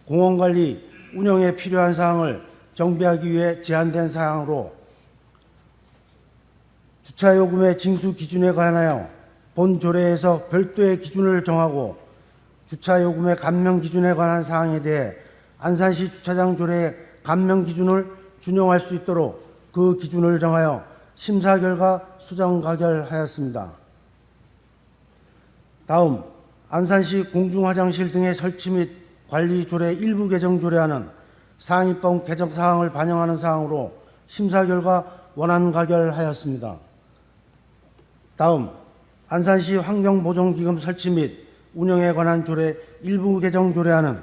공원관리, 운영에 필요한 사항을 정비하기 위해 제한된 사항으로 주차요금의 징수 기준에 관하여 본 조례에서 별도의 기준을 정하고 주차요금의 감면 기준에 관한 사항에 대해 안산시 주차장 조례의 감면 기준을 준용할 수 있도록 그 기준을 정하여 심사 결과 수정 가결하였습니다. 다음 안산시 공중화장실 등의 설치 및 관리 조례 일부 개정 조례안은 상위법 개정 사항을 반영하는 사항으로 심사 결과 원안 가결하였습니다. 다음 안산시 환경보존기금 설치 및 운영에 관한 조례 일부 개정 조례안은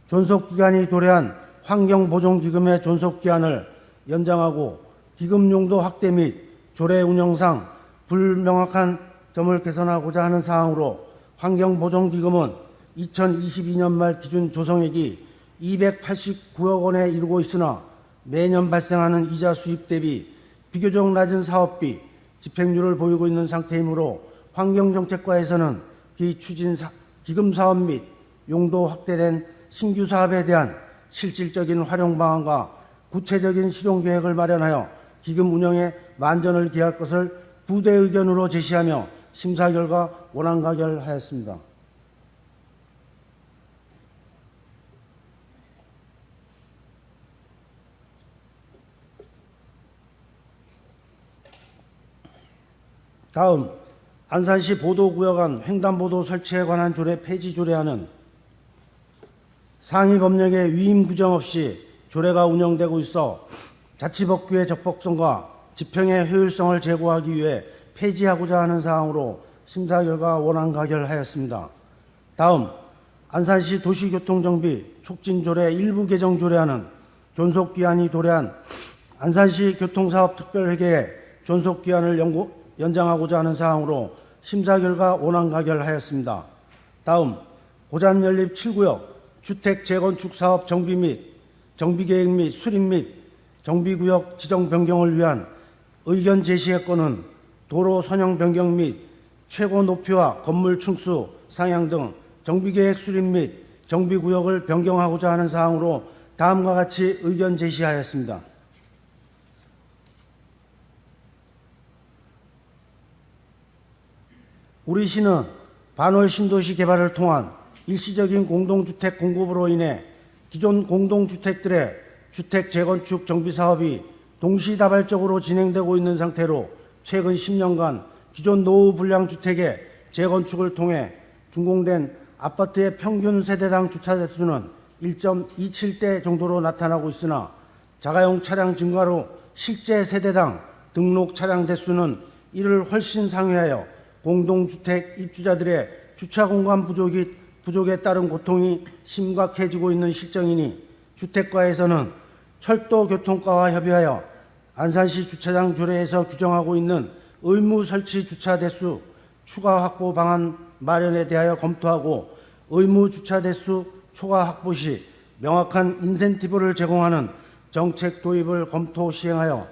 존속기간이 도래한 환경보존기금의 존속기한을 연장하고 기금 용도 확대 및 조례 운영상 불명확한 점을 개선하고자 하는 사항으로 환경보존기금은 2022년 말 기준 조성액이 289억 원에 이르고 있으나 매년 발생하는 이자 수입 대비 비교적 낮은 사업비, 집행률을 보이고 있는 상태이므로 환경정책과에서는 비추진 기금 사업 및 용도 확대된 신규 사업에 대한 실질적인 활용 방안과 구체적인 실용 계획을 마련하여 기금 운영에 만전을 기할 것을 부대 의견으로 제시하며 심사 결과 원안 가결하였습니다. 다음 안산시 보도구역 안 횡단보도 설치에 관한 조례 폐지 조례안은 상위 법령의 위임 규정 없이 조례가 운영되고 있어 자치법규의 적법성과 집행의 효율성을 제고하기 위해 폐지하고자 하는 사항으로 심사 결과 원안 가결하였습니다. 다음 안산시 도시교통정비 촉진조례 일부 개정 조례안은 존속기한이 도래한 안산시 교통사업특별회계의 존속기한을 연장하고자 하는 사항으로 심사 결과 원안 가결하였습니다. 다음 고잔연립 7구역 주택 재건축 사업 정비 및 정비계획 및 수립 및 정비구역 지정 변경을 위한 의견 제시의 건은 도로 선형 변경 및 최고 높이와 건물 층수 상향 등 정비계획 수립 및 정비구역을 변경하고자 하는 사항으로 다음과 같이 의견 제시하였습니다. 우리 시는 반월 신도시 개발을 통한 일시적인 공동주택 공급으로 인해 기존 공동주택들의 주택 재건축 정비 사업이 동시다발적으로 진행되고 있는 상태로 최근 10년간 기존 노후 불량 주택의 재건축을 통해 준공된 아파트의 평균 세대당 주차 대수는 1.27대 정도로 나타나고 있으나 자가용 차량 증가로 실제 세대당 등록 차량 대수는 이를 훨씬 상회하여 공동주택 입주자들의 주차 공간 부족에 따른 고통이 심각해지고 있는 실정이니 주택과에서는 철도교통과와 협의하여 안산시 주차장 조례에서 규정하고 있는 의무 설치 주차 대수 추가 확보 방안 마련에 대하여 검토하고 의무 주차 대수 초과 확보 시 명확한 인센티브를 제공하는 정책 도입을 검토 시행하여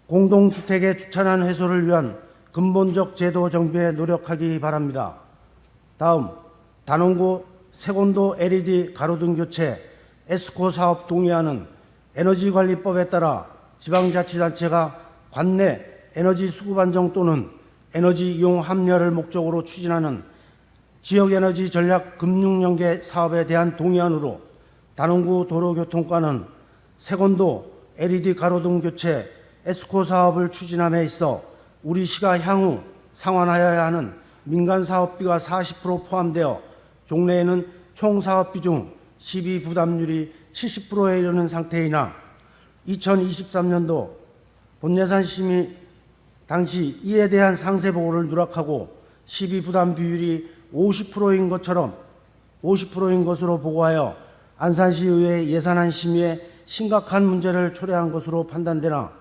공동주택의 주차난 해소를 위한 근본적 제도 정비에 노력하기 바랍니다. 다음, 단원고 세곤도 LED 가로등 교체 에스코 사업 동의안은 에너지관리법에 따라 지방자치단체가 관내 에너지 수급 안정 또는 에너지 이용 합리화를 목적으로 추진하는 지역에너지 전략 금융연계 사업에 대한 동의안으로 단원구 도로교통과는 세곤도 LED 가로등 교체 에스코 사업을 추진함에 있어 우리 시가 향후 상환하여야 하는 민간 사업비가 40% 포함되어 종래에는 총 사업비 중 시비 부담률이 70%에 이르는 상태이나 2023년도 본예산 심의 당시 이에 대한 상세 보고를 누락하고 시비 부담 비율이 50%인 것으로 보고하여 안산시의회 예산안 심의에 심각한 문제를 초래한 것으로 판단되나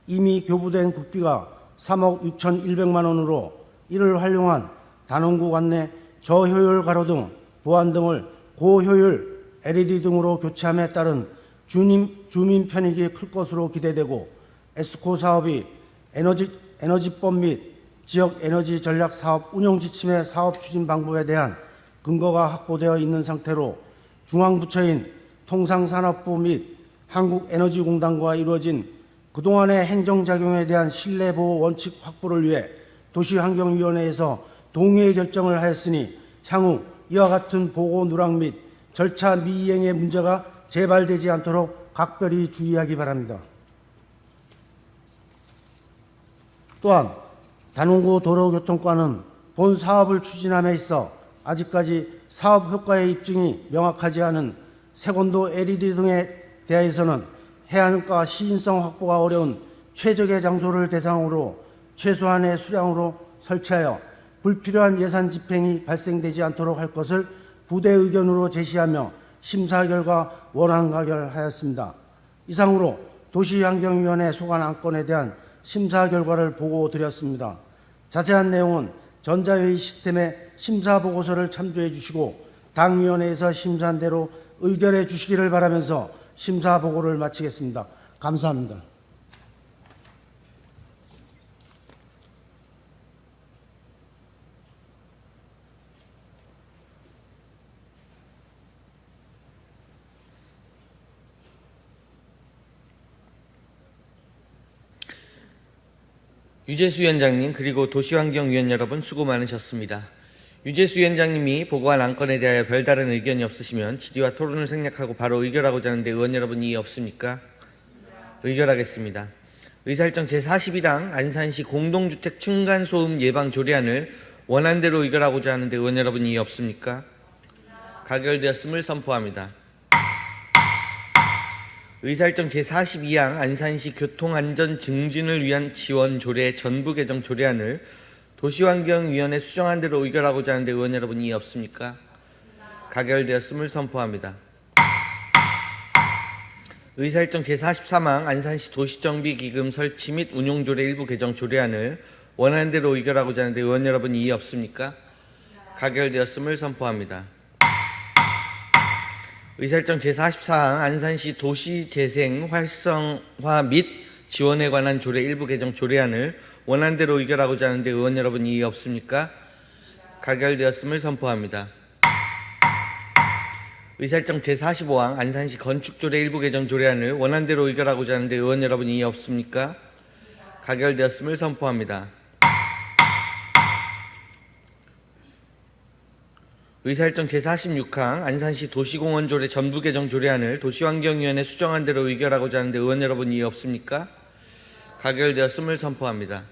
이미 교부된 국비가 3억 6,100만 원으로 이를 활용한 단원구 관내 저효율 가로등, 보안 등을 고효율 LED 등으로 교체함에 따른 주민 편익이 클 것으로 기대되고 에스코 사업이 에너지법 및 지역 에너지 전략 사업 운영 지침의 사업 추진 방법에 대한 근거가 확보되어 있는 상태로 중앙부처인 통상산업부 및 한국에너지공단과 이루어진 그동안의 행정작용에 대한 신뢰보호 원칙 확보를 위해 도시환경위원회에서 동의의 결정을 하였으니 향후 이와 같은 보고 누락 및 절차 미이행의 문제가 재발되지 않도록 각별히 주의하기 바랍니다. 또한 단원구 도로교통과는 본 사업을 추진함에 있어 아직까지 사업 효과의 입증이 명확하지 않은 세곤도 LED 등에 대해서는 해안가 시인성 확보가 어려운 최적의 장소를 대상으로 최소한의 수량으로 설치하여 불필요한 예산 집행이 발생되지 않도록 할 것을 부대 의견으로 제시하며 심사 결과 원안 가결하였습니다. 이상으로 도시환경위원회 소관 안건에 대한 심사 결과를 보고드렸습니다. 자세한 내용은 전자회의 시스템의 심사 보고서를 참조해 주시고 당위원회에서 심사한 대로 의결해 주시기를 바라면서 심사 보고를 마치겠습니다. 감사합니다. 유재수 위원장님 그리고 도시환경위원 여러분 수고 많으셨습니다. 유재수 위원장님이 보고한 안건에 대하여 별다른 의견이 없으시면 질의와 토론을 생략하고 바로 의결하고자 하는데 의원 여러분 이의 없습니까? 의결하겠습니다. 의사일정 제42당 안산시 공동주택 층간소음 예방 조례안을 원안대로 의결하고자 하는데 의원 여러분 이의 없습니까? 가결되었음을 선포합니다. 의사일정 제42항 안산시 교통안전 증진을 위한 지원 조례 전부 개정 조례안을 도시환경위원회 수정한 대로 의결하고자 하는데 의원 여러분 이의 없습니까? 가결되었음을 선포합니다. 의사일정 제43항 안산시 도시정비기금 설치 및 운용조례 일부 개정 조례안을 원하는 대로 의결하고자 하는데 의원 여러분 이의 없습니까? 가결되었음을 선포합니다. 의사일정 제44항 안산시 도시재생 활성화 및 지원에 관한 조례 일부 개정 조례안을 원하는 대로 의결하고자 하는데 의원 여러분 이의 없습니까? 가결되었음을 선포합니다. 의사일정 제45항 안산시 건축조례 일부 개정 조례안을 원하는 대로 의결하고자 하는데 의원 여러분 이의 없습니까? 가결되었음을 선포합니다. 의사일정 제46항 안산시 도시공원조례 전부 개정 조례안을 도시환경위원회 수정한 대로 의결하고자 하는데 의원 여러분 이의 없습니까? 가결되었음을 선포합니다.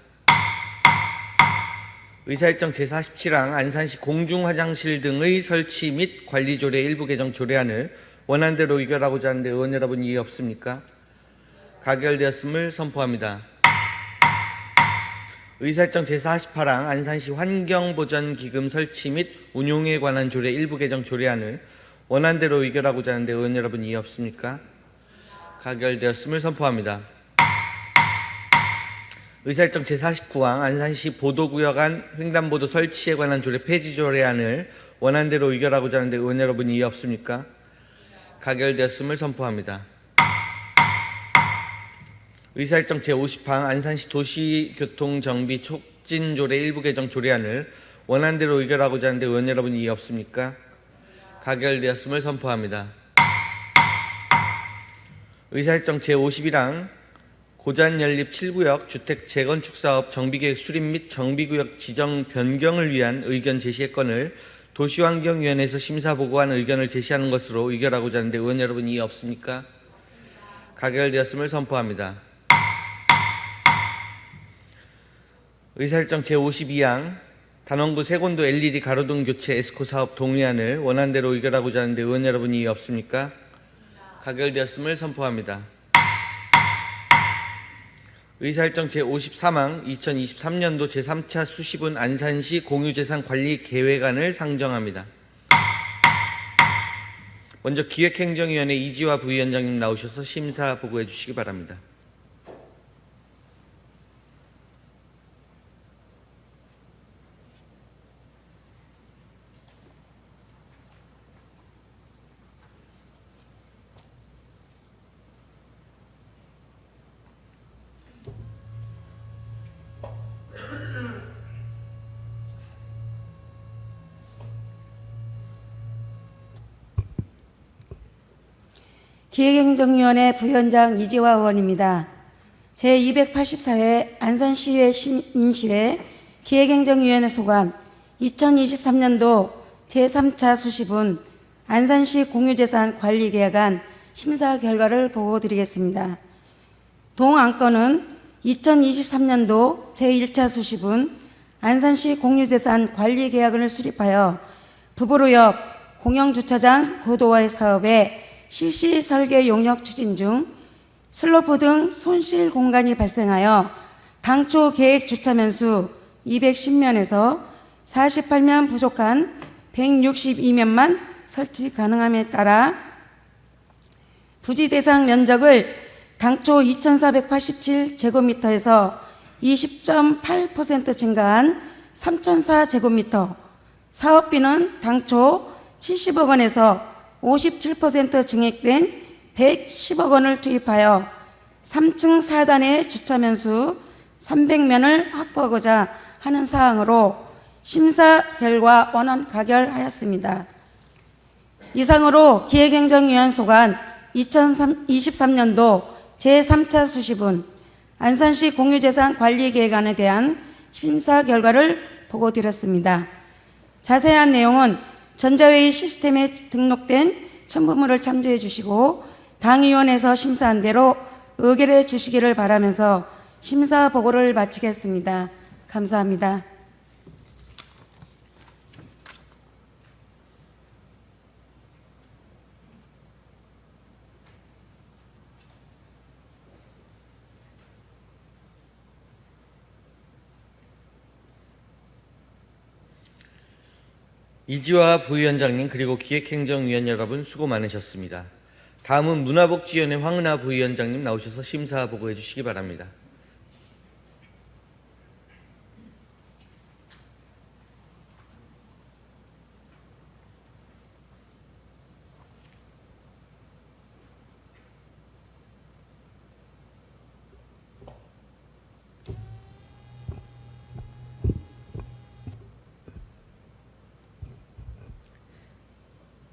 의사일정 제47항 안산시 공중화장실 등의 설치 및 관리조례 일부 개정 조례안을 원하는 대로 의결하고자 하는데 의원 여러분 이의 없습니까? 가결되었음을 선포합니다. 의사일정 제48항 안산시 환경보전기금 설치 및 운용에 관한 조례 일부 개정 조례안을 원하는 대로 의결하고자 하는데 의원 여러분 이의 없습니까? 가결되었음을 선포합니다. 의사일정 제49항 안산시 보도구역 안 횡단보도 설치에 관한 조례 폐지 조례안을 원하는 대로 의결하고자 하는데 의원 여러분 이의 없습니까? 가결되었음을 선포합니다. 의사일정 제50항 안산시 도시교통정비 촉진조례 일부 개정 조례안을 원하는 대로 의결하고자 하는데 의원 여러분 이의 없습니까? 가결되었음을 선포합니다. 의사일정 제51항 고잔연립 7구역 주택 재건축 사업 정비계획 수립 및 정비구역 지정 변경을 위한 의견 제시의 건을 도시환경위원회에서 심사 보고한 의견을 제시하는 것으로 의결하고자 하는데 의원 여러분 이의 없습니까? 가결되었음을 선포합니다. 의사일정 제52항 단원구 세곤도 LED 가로등 교체 에스코 사업 동의안을 원하는 대로 의결하고자 하는데 의원 여러분 이의 없습니까? 가결되었음을 선포합니다. 의사일정 제53항 2023년도 제3차 수시분 안산시 공유재산 관리 계획안을 상정합니다. 먼저 기획행정위원회 이지화 부위원장님 나오셔서 심사 보고해 주시기 바랍니다. 기획행정위원회 부위원장 이지화 의원입니다. 제284회 안산시의회 임시회 기획행정위원회 소관 2023년도 제3차 수시분 안산시 공유재산 관리계획안 심사 결과를 보고드리겠습니다. 동안건은 2023년도 제1차 수시분 안산시 공유재산 관리계획안을 수립하여 부부로 옆 공영주차장 고도화의 사업에 실시 설계 용역 추진 중 슬로프 등 손실 공간이 발생하여 당초 계획 주차면 수 210면에서 48면 부족한 162면만 설치 가능함에 따라 부지 대상 면적을 당초 2,487제곱미터에서 20.8% 증가한 3,004제곱미터, 사업비는 당초 70억 원에서 57% 증액된 110억 원을 투입하여 3층 4단의 주차면수 300면을 확보하고자 하는 사항으로 심사 결과 원안 가결하였습니다. 이상으로 기획행정위원 소관 2023년도 제3차 수시분 안산시 공유재산 관리계획안에 대한 심사 결과를 보고드렸습니다. 자세한 내용은 전자회의 시스템에 등록된 첨부물을 참조해 주시고 당위원회에서 심사한 대로 의결해 주시기를 바라면서 심사 보고를 마치겠습니다. 감사합니다. 이지화 부위원장님 그리고 기획행정위원 여러분 수고 많으셨습니다. 다음은 문화복지위원회 황은하 부위원장님 나오셔서 심사 보고해 주시기 바랍니다.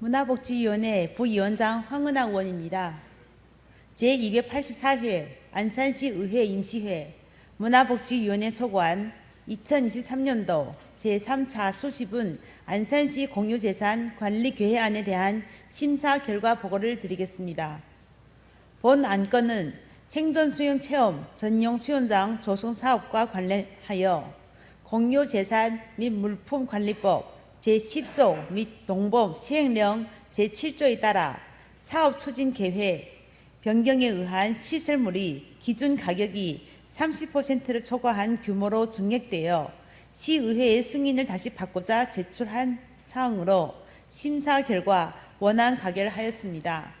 문화복지위원회 부위원장 황은하 의원입니다. 제284회 안산시 의회 임시회 문화복지위원회 소관 2023년도 제3차 수십은 안산시 공유재산 관리 계획안에 대한 심사 결과 보고를 드리겠습니다. 본 안건은 생존수영체험 전용 수영장 조성 사업과 관련하여 공유재산 및 물품관리법 제10조 및 동법 시행령 제7조에 따라 사업 추진 계획 변경에 의한 시설물이 기준 가격이 30%를 초과한 규모로 증액되어 시의회의 승인을 다시 받고자 제출한 사항으로 심사 결과 원안 가결하였습니다.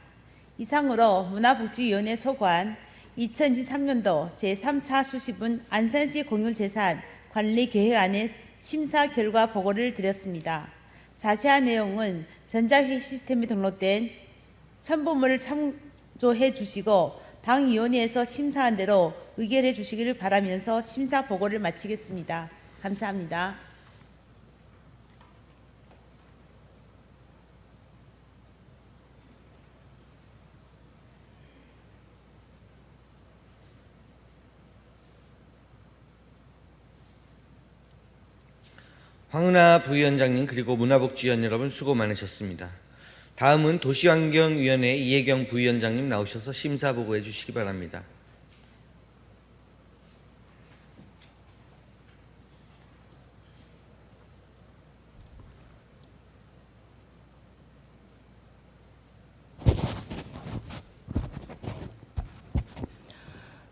이상으로 문화복지위원회 소관 2023년도 제3차 수십은 안산시 공유재산 관리계획안의 심사 결과 보고를 드렸습니다. 자세한 내용은 전자회의 시스템에 등록된 첨부물을 참조해 주시고 당위원회에서 심사한 대로 의결해 주시기를 바라면서 심사 보고를 마치겠습니다. 감사합니다. 황은하 부위원장님 그리고 문화복지위원 여러분 수고 많으셨습니다. 다음은 도시환경위원회 이혜경 부위원장님 나오셔서 심사 보고해 주시기 바랍니다.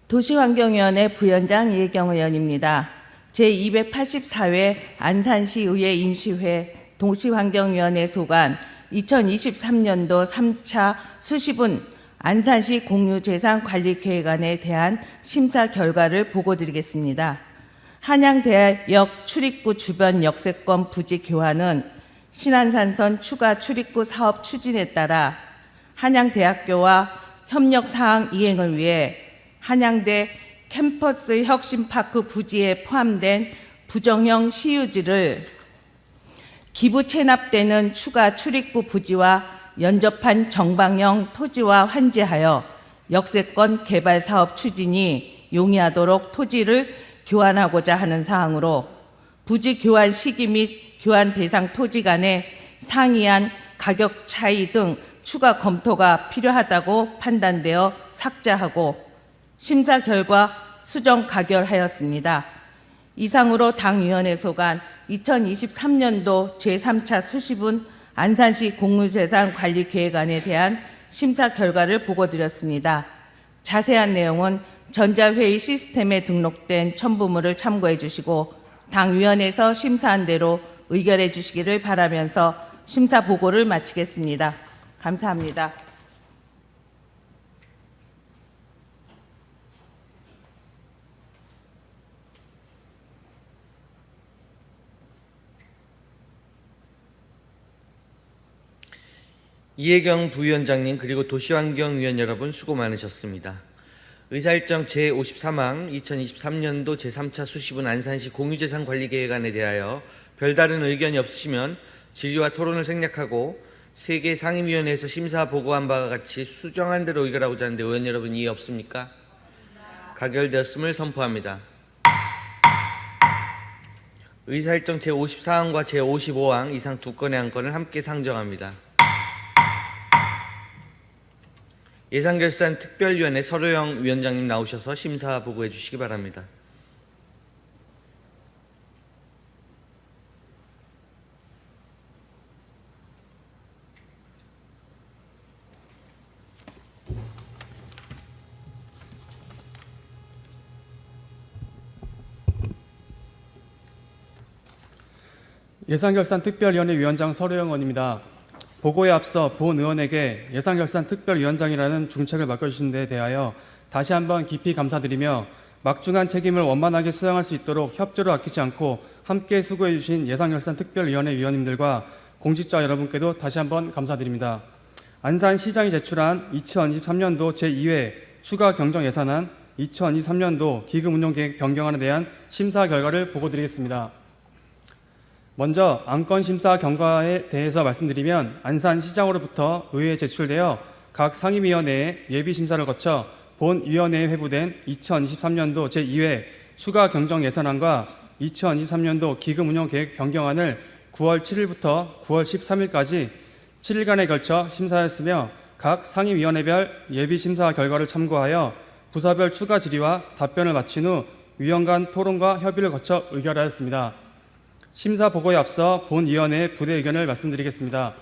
도시환경위원회 부위원장 이혜경 의원입니다. 제284회 안산시의회 임시회 도시환경위원회 소관 2023년도 3차 수십은 안산시 공유재산관리계획안에 대한 심사 결과를 보고드리겠습니다. 한양대역 출입구 주변 역세권 부지 교환은 신안산선 추가 출입구 사업 추진에 따라 한양대학교와 협력사항 이행을 위해 한양대 캠퍼스 혁신파크 부지에 포함된 부정형 시유지를 기부 체납되는 추가 출입구 부지와 연접한 정방형 토지와 환지하여 역세권 개발 사업 추진이 용이하도록 토지를 교환하고자 하는 사항으로 부지 교환 시기 및 교환 대상 토지 간의 상이한 가격 차이 등 추가 검토가 필요하다고 판단되어 삭제하고 심사 결과 수정 가결하였습니다. 이상으로 당위원회 소관 2023년도 제3차 수십은 안산시 공유재산관리계획안에 대한 심사 결과를 보고드렸습니다. 자세한 내용은 전자회의 시스템에 등록된 첨부물을 참고해 주시고 당위원회에서 심사한 대로 의결해 주시기를 바라면서 심사 보고를 마치겠습니다. 감사합니다. 이혜경 부위원장님 그리고 도시환경위원 여러분 수고 많으셨습니다. 의사일정 제53항 2023년도 제3차 수십은 안산시 공유재산관리계획안에 대하여 별다른 의견이 없으시면 질의와 토론을 생략하고 세계 상임위원회에서 심사 보고한 바와 같이 수정한 대로 의결하고자 하는데 의원 여러분 이해 없습니까? 가결되었음을 선포합니다. 의사일정 제54항과 제55항 이상 두 건의 안건을 함께 상정합니다. 예산결산 특별위원회 서로영 위원장님 나오셔서 심사 보고해 주시기 바랍니다. 예산결산특별위원회 위원장 서류영 의원입니다. 보고에 앞서 본 의원에게 예산결산특별위원장이라는 중책을 맡겨주신 데 대하여 다시 한번 깊이 감사드리며 막중한 책임을 원만하게 수행할 수 있도록 협조를 아끼지 않고 함께 수고해 주신 예산결산특별위원회 위원님들과 공직자 여러분께도 다시 한번 감사드립니다. 안산시장이 제출한 2023년도 제2회 추가 경정 예산안 2023년도 기금 운용 계획 변경안에 대한 심사 결과를 보고드리겠습니다. 먼저 안건 심사 경과에 대해서 말씀드리면 안산시장으로부터 의회에 제출되어 각 상임위원회에 예비 심사를 거쳐 본 위원회에 회부된 2023년도 제2회 추가 경정 예산안과 2023년도 기금 운용 계획 변경안을 9월 7일부터 9월 13일까지 7일간에 걸쳐 심사했으며 각 상임위원회별 예비 심사 결과를 참고하여 부서별 추가 질의와 답변을 마친 후 위원 간 토론과 협의를 거쳐 의결하였습니다. 심사 보고에 앞서 본 위원회의 부대 의견을 말씀드리겠습니다.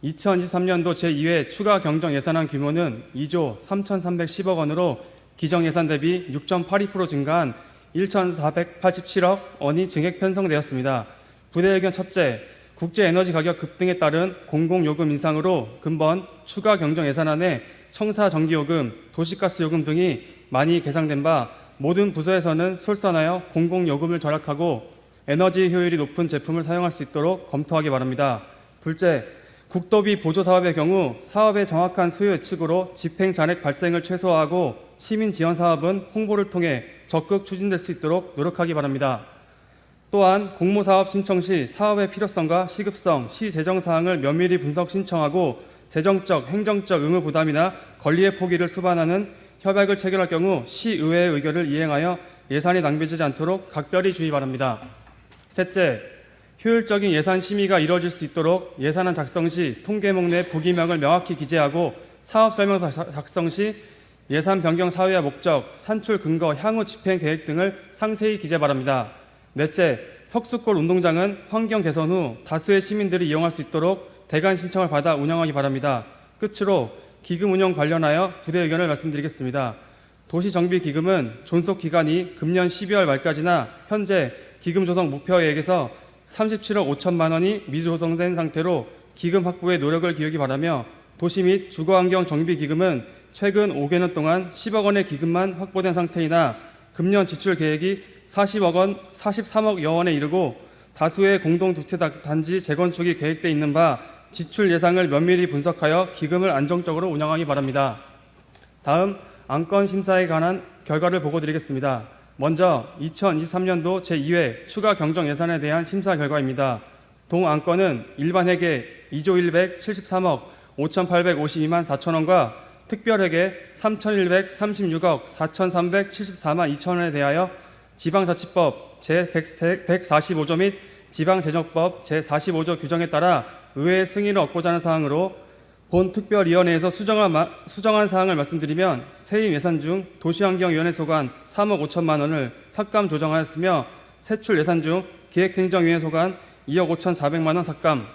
2023년도 제2회 추가 경정 예산안 규모는 2조 3,310억 원으로 기정 예산 대비 6.82% 증가한 1,487억 원이 증액 편성되었습니다. 부대 의견 첫째, 국제에너지 가격 급등에 따른 공공요금 인상으로 근본 추가 경정 예산안에 청사 전기요금, 도시가스 요금 등이 많이 계상된 바 모든 부서에서는 솔선하여 공공요금을 절약하고 에너지 효율이 높은 제품을 사용할 수 있도록 검토하기 바랍니다. 둘째, 국도비 보조 사업의 경우 사업의 정확한 수요 예측으로 집행 잔액 발생을 최소화하고 시민 지원 사업은 홍보를 통해 적극 추진될 수 있도록 노력하기 바랍니다. 또한 공모사업 신청 시 사업의 필요성과 시급성, 시재정 사항을 면밀히 분석 신청하고 재정적, 행정적 의무 부담이나 권리의 포기를 수반하는 협약을 체결할 경우 시의회의 의결을 이행하여 예산이 낭비되지 않도록 각별히 주의 바랍니다. 셋째, 효율적인 예산 심의가 이루어질 수 있도록 예산안 작성 시 통계목 내 부기명을 명확히 기재하고 사업설명서 작성 시 예산 변경 사유와 목적, 산출 근거, 향후 집행 계획 등을 상세히 기재 바랍니다. 넷째, 석수골 운동장은 환경 개선 후 다수의 시민들이 이용할 수 있도록 대관 신청을 받아 운영하기 바랍니다. 끝으로 기금 운영 관련하여 부대 의견을 말씀드리겠습니다. 도시정비기금은 존속 기간이 금년 12월 말까지나 현재 기금 조성 목표액에서 37억 5천만 원이 미조성된 상태로 기금 확보에 노력을 기울이기 바라며 도시 및 주거환경 정비기금은 최근 5개년 동안 10억 원의 기금만 확보된 상태이나 금년 지출 계획이 40억 원, 43억여 원에 이르고 다수의 공동주택단지 재건축이 계획돼 있는 바 지출 예상을 면밀히 분석하여 기금을 안정적으로 운영하기 바랍니다. 다음 안건 심사에 관한 결과를 보고드리겠습니다. 먼저 2023년도 제2회 추가 경정 예산에 대한 심사 결과입니다. 동 안건은 일반 회계 2조 173억 5,852만 4천 원과 특별 회계 3,136억 4,374만 2천 원에 대하여 지방자치법 제145조 및 지방재정법 제45조 규정에 따라 의회의 승인을 얻고자 하는 사항으로 본 특별위원회에서 수정한 사항을 말씀드리면 세임 예산 중 도시환경위원회 소관 3억 5천만 원을 삭감 조정하였으며 세출 예산 중 기획행정위원회 소관 2억 5,400만 원 삭감,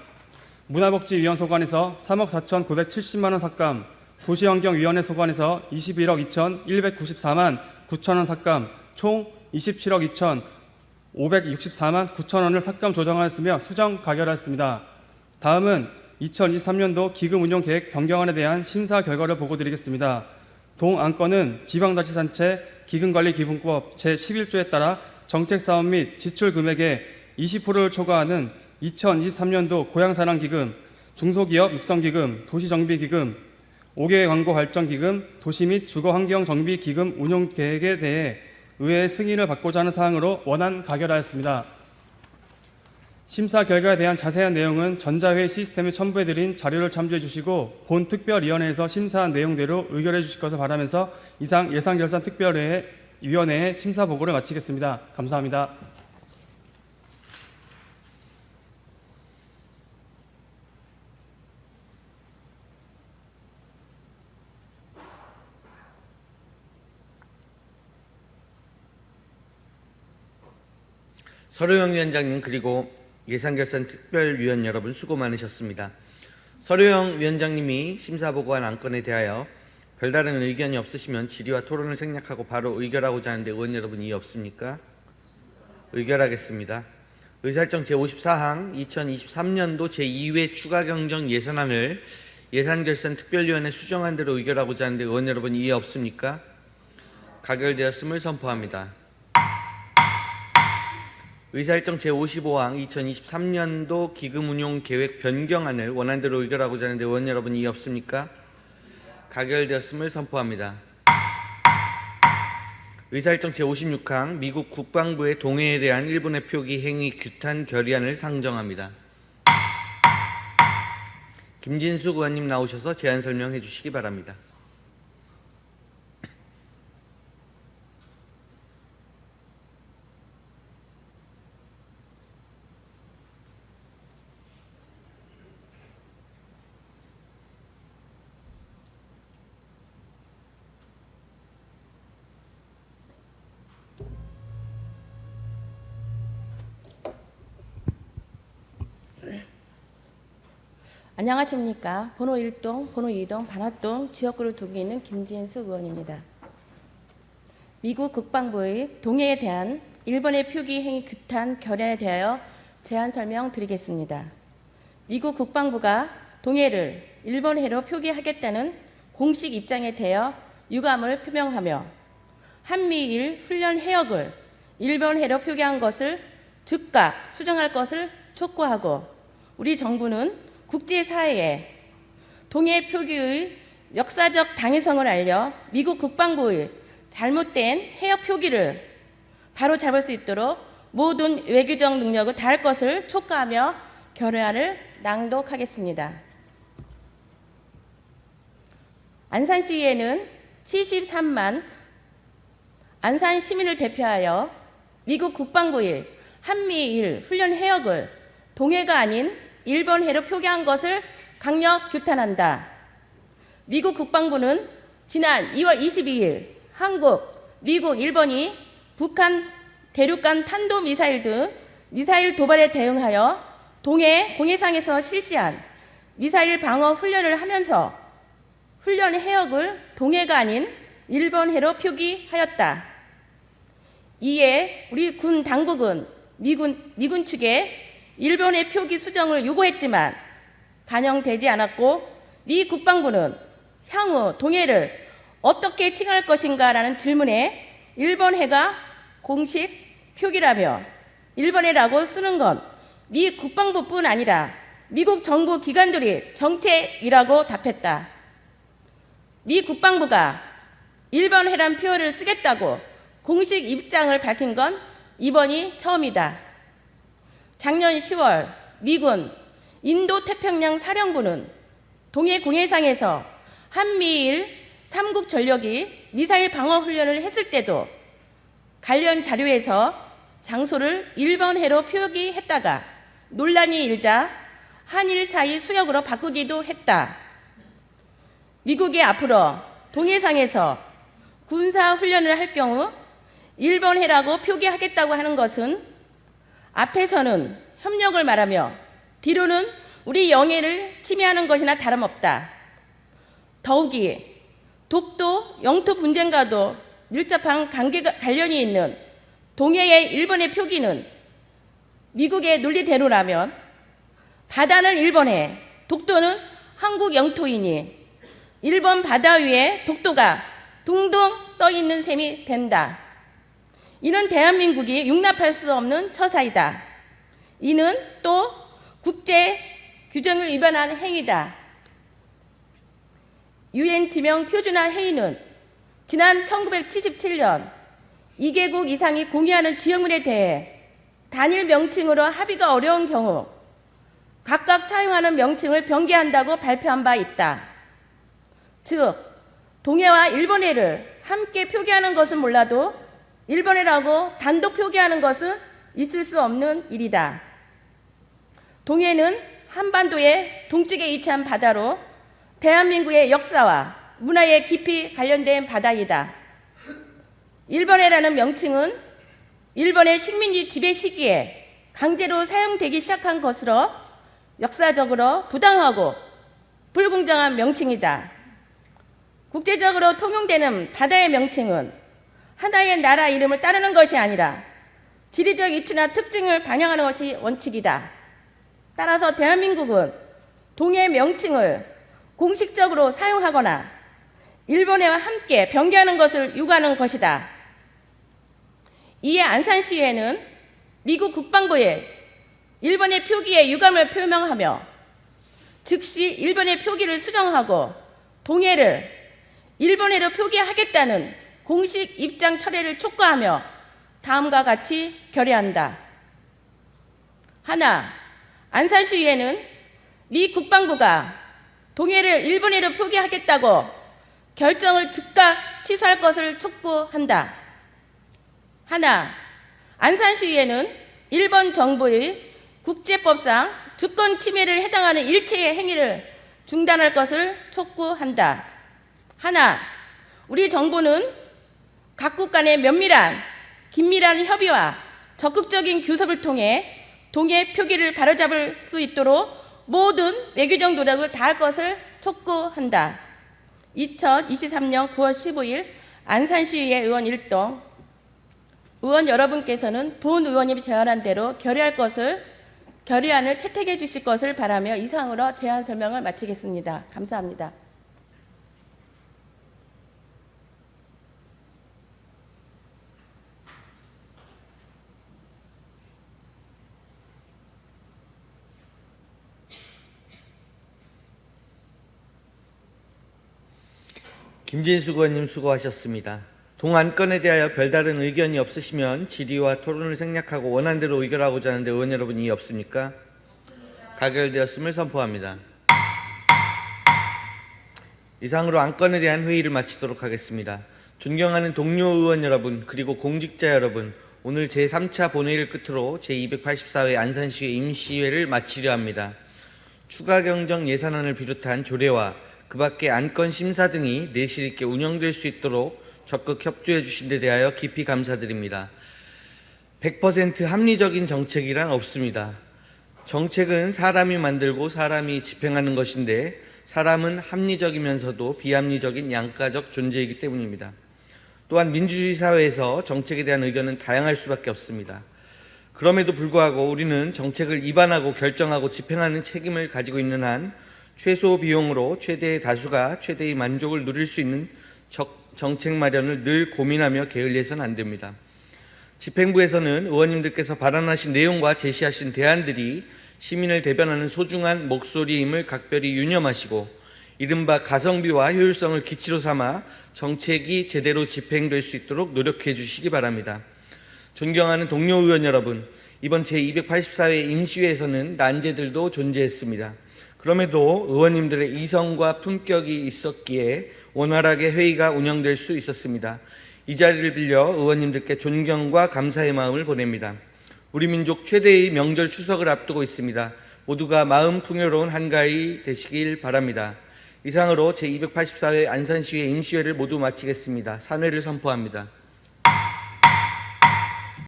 문화복지위원 소관에서 3억 4,970만 원 삭감, 도시환경위원회 소관에서 21억 2,194만 9천 원 삭감, 총 27억 2,564만 9천 원을 삭감 조정하였으며 수정 가결하였습니다. 다음은 2023년도 기금 운용 계획 변경안에 대한 심사 결과를 보고드리겠습니다. 동 안건은 지방자치단체 기금관리기본법 제11조에 따라 정책사업 및 지출 금액의 20%를 초과하는 2023년도 고향사랑기금, 중소기업 육성기금, 도시정비기금, 5개 광고발전기금, 도시 및 주거환경정비기금 운용계획에 대해 의회의 승인을 받고자 하는 사항으로 원안 가결하였습니다. 심사 결과에 대한 자세한 내용은 전자회의 시스템에 첨부해드린 자료를 참조해 주시고 본 특별위원회에서 심사한 내용대로 의결해 주실 것을 바라면서 이상 예산결산특별위원회의 심사 보고를 마치겠습니다. 감사합니다. 서류영 위원장님 그리고 예산결산특별위원 여러분 수고 많으셨습니다. 서류영 위원장님이 심사보고한 안건에 대하여 별다른 의견이 없으시면 질의와 토론을 생략하고 바로 의결하고자 하는데 의원 여러분 이의 없습니까? 의결하겠습니다. 의사일정 제54항 2023년도 제2회 추가 경정 예산안을 예산결산특별위원회 수정안 대로 의결하고자 하는데 의원 여러분 이해 없습니까? 가결되었음을 선포합니다. 의사일정 제55항 2023년도 기금운용계획 변경안을 원안대로 의결하고자 하는데 의원 여러분 이해 없습니까? 가결되었음을 선포합니다. 의사일정 제56항 미국 국방부의 동해에 대한 일본의 표기 행위 규탄 결의안을 상정합니다. 김진숙 의원님 나오셔서 제안 설명해 주시기 바랍니다. 안녕하십니까. 번호 1동, 번호 2동, 반화동 지역구를 두고 있는 김진숙 의원입니다. 미국 국방부의 동해에 대한 일본의 표기 행위 규탄 결의안에 대하여 제안 설명드리겠습니다. 미국 국방부가 동해를 일본해로 표기하겠다는 공식 입장에 대하여 유감을 표명하며 한미일 훈련 해역을 일본해로 표기한 것을 즉각 수정할 것을 촉구하고 우리 정부는 국제사회에 동해 표기의 역사적 당위성을 알려 미국 국방부의 잘못된 해역 표기를 바로 잡을 수 있도록 모든 외교적 능력을 다할 것을 촉구하며 결의안을 낭독하겠습니다. 안산시에는 73만 안산 시민을 대표하여 미국 국방부의 한미일 훈련 해역을 동해가 아닌 일본해로 표기한 것을 강력 규탄한다. 미국 국방부는 지난 2월 22일 한국, 미국, 일본이 북한 대륙간 탄도미사일 등 미사일 도발에 대응하여 동해 공해상에서 실시한 미사일 방어 훈련을 하면서 훈련 해역을 동해가 아닌 일본해로 표기하였다. 이에 우리 군 당국은 미군 측에 일본의 표기 수정을 요구했지만 반영되지 않았고 미 국방부는 향후 동해를 어떻게 칭할 것인가 라는 질문에 일본해가 공식 표기라며 일본해라고 쓰는 건 미 국방부뿐 아니라 미국 정부 기관들이 정책이라고 답했다. 미 국방부가 일본해란 표현을 쓰겠다고 공식 입장을 밝힌 건 이번이 처음이다. 작년 10월 미군 인도태평양 사령부는 동해 공해상에서 한미일 3국 전력이 미사일 방어 훈련을 했을 때도 관련 자료에서 장소를 일본해로 표기했다가 논란이 일자 한일 사이 수역으로 바꾸기도 했다. 미국이 앞으로 동해상에서 군사 훈련을 할 경우 일본해라고 표기하겠다고 하는 것은 앞에서는 협력을 말하며 뒤로는 우리 영해를 침해하는 것이나 다름없다. 더욱이 독도 영토 분쟁과도 밀접한 관련이 있는 동해의 일본의 표기는 미국의 논리대로라면 바다는 일본해, 독도는 한국 영토이니 일본 바다 위에 독도가 둥둥 떠 있는 셈이 된다. 이는 대한민국이 용납할 수 없는 처사이다. 이는 또 국제 규정을 위반한 행위다. 유엔 지명 표준화 회의는 지난 1977년 2개국 이상이 공유하는 지역물에 대해 단일 명칭으로 합의가 어려운 경우 각각 사용하는 명칭을 변개한다고 발표한 바 있다. 즉, 동해와 일본해를 함께 표기하는 것은 몰라도 일본해라고 단독 표기하는 것은 있을 수 없는 일이다. 동해는 한반도의 동쪽에 위치한 바다로 대한민국의 역사와 문화에 깊이 관련된 바다이다. 일본해라는 명칭은 일본의 식민지 지배 시기에 강제로 사용되기 시작한 것으로 역사적으로 부당하고 불공정한 명칭이다. 국제적으로 통용되는 바다의 명칭은 하나의 나라 이름을 따르는 것이 아니라 지리적 이치나 특징을 반영하는 것이 원칙이다. 따라서 대한민국은 동해 명칭을 공식적으로 사용하거나 일본해와 함께 병기하는 것을 요구하는 것이다. 이에 안산시에는 미국 국방부에 일본의 표기에 유감을 표명하며 즉시 일본의 표기를 수정하고 동해를 일본해로 표기하겠다는 공식 입장 철회를 촉구하며 다음과 같이 결의한다. 하나, 안산시의회는 미 국방부가 동해를 일본해로 표기하겠다고 결정을 즉각 취소할 것을 촉구한다. 하나, 안산시의회는 일본 정부의 국제법상 주권 침해를 해당하는 일체의 행위를 중단할 것을 촉구한다. 하나, 우리 정부는 각국 간의 면밀한 긴밀한 협의와 적극적인 교섭을 통해 동해 표기를 바로잡을 수 있도록 모든 외교적 노력을 다할 것을 촉구한다. 2023년 9월 15일 안산시의회 의원 1동 의원 여러분께서는 본 의원님이 제안한 대로 결의안을 채택해 주실 것을 바라며 이상으로 제안 설명을 마치겠습니다. 감사합니다. 김진숙 의원님 수고하셨습니다. 동안건에 대하여 별다른 의견이 없으시면 질의와 토론을 생략하고 원안대로 의결하고자 하는데 의원 여러분 이의 없습니까? 가결되었음을 선포합니다. 이상으로 안건에 대한 회의를 마치도록 하겠습니다. 존경하는 동료 의원 여러분 그리고 공직자 여러분, 오늘 제3차 본회의를 끝으로 제284회 안산시회 임시회를 마치려 합니다. 추가 경정 예산안을 비롯한 조례와 그 밖의 안건 심사 등이 내실 있게 운영될 수 있도록 적극 협조해 주신 데 대하여 깊이 감사드립니다. 100% 합리적인 정책이란 없습니다. 정책은 사람이 만들고 사람이 집행하는 것인데 사람은 합리적이면서도 비합리적인 양가적 존재이기 때문입니다. 또한 민주주의 사회에서 정책에 대한 의견은 다양할 수밖에 없습니다. 그럼에도 불구하고 우리는 정책을 입안하고 결정하고 집행하는 책임을 가지고 있는 한 최소 비용으로 최대의 다수가 최대의 만족을 누릴 수 있는 정책 마련을 늘 고민하며 게을리해서는 안 됩니다. 집행부에서는 의원님들께서 발언하신 내용과 제시하신 대안들이 시민을 대변하는 소중한 목소리임을 각별히 유념하시고 이른바 가성비와 효율성을 기치로 삼아 정책이 제대로 집행될 수 있도록 노력해 주시기 바랍니다. 존경하는 동료 의원 여러분, 이번 제284회 임시회에서는 난제들도 존재했습니다. 그럼에도 의원님들의 이성과 품격이 있었기에 원활하게 회의가 운영될 수 있었습니다. 이 자리를 빌려 의원님들께 존경과 감사의 마음을 보냅니다. 우리 민족 최대의 명절 추석을 앞두고 있습니다. 모두가 마음 풍요로운 한가위 되시길 바랍니다. 이상으로 제284회 안산시회 임시회를 모두 마치겠습니다. 산회를 선포합니다.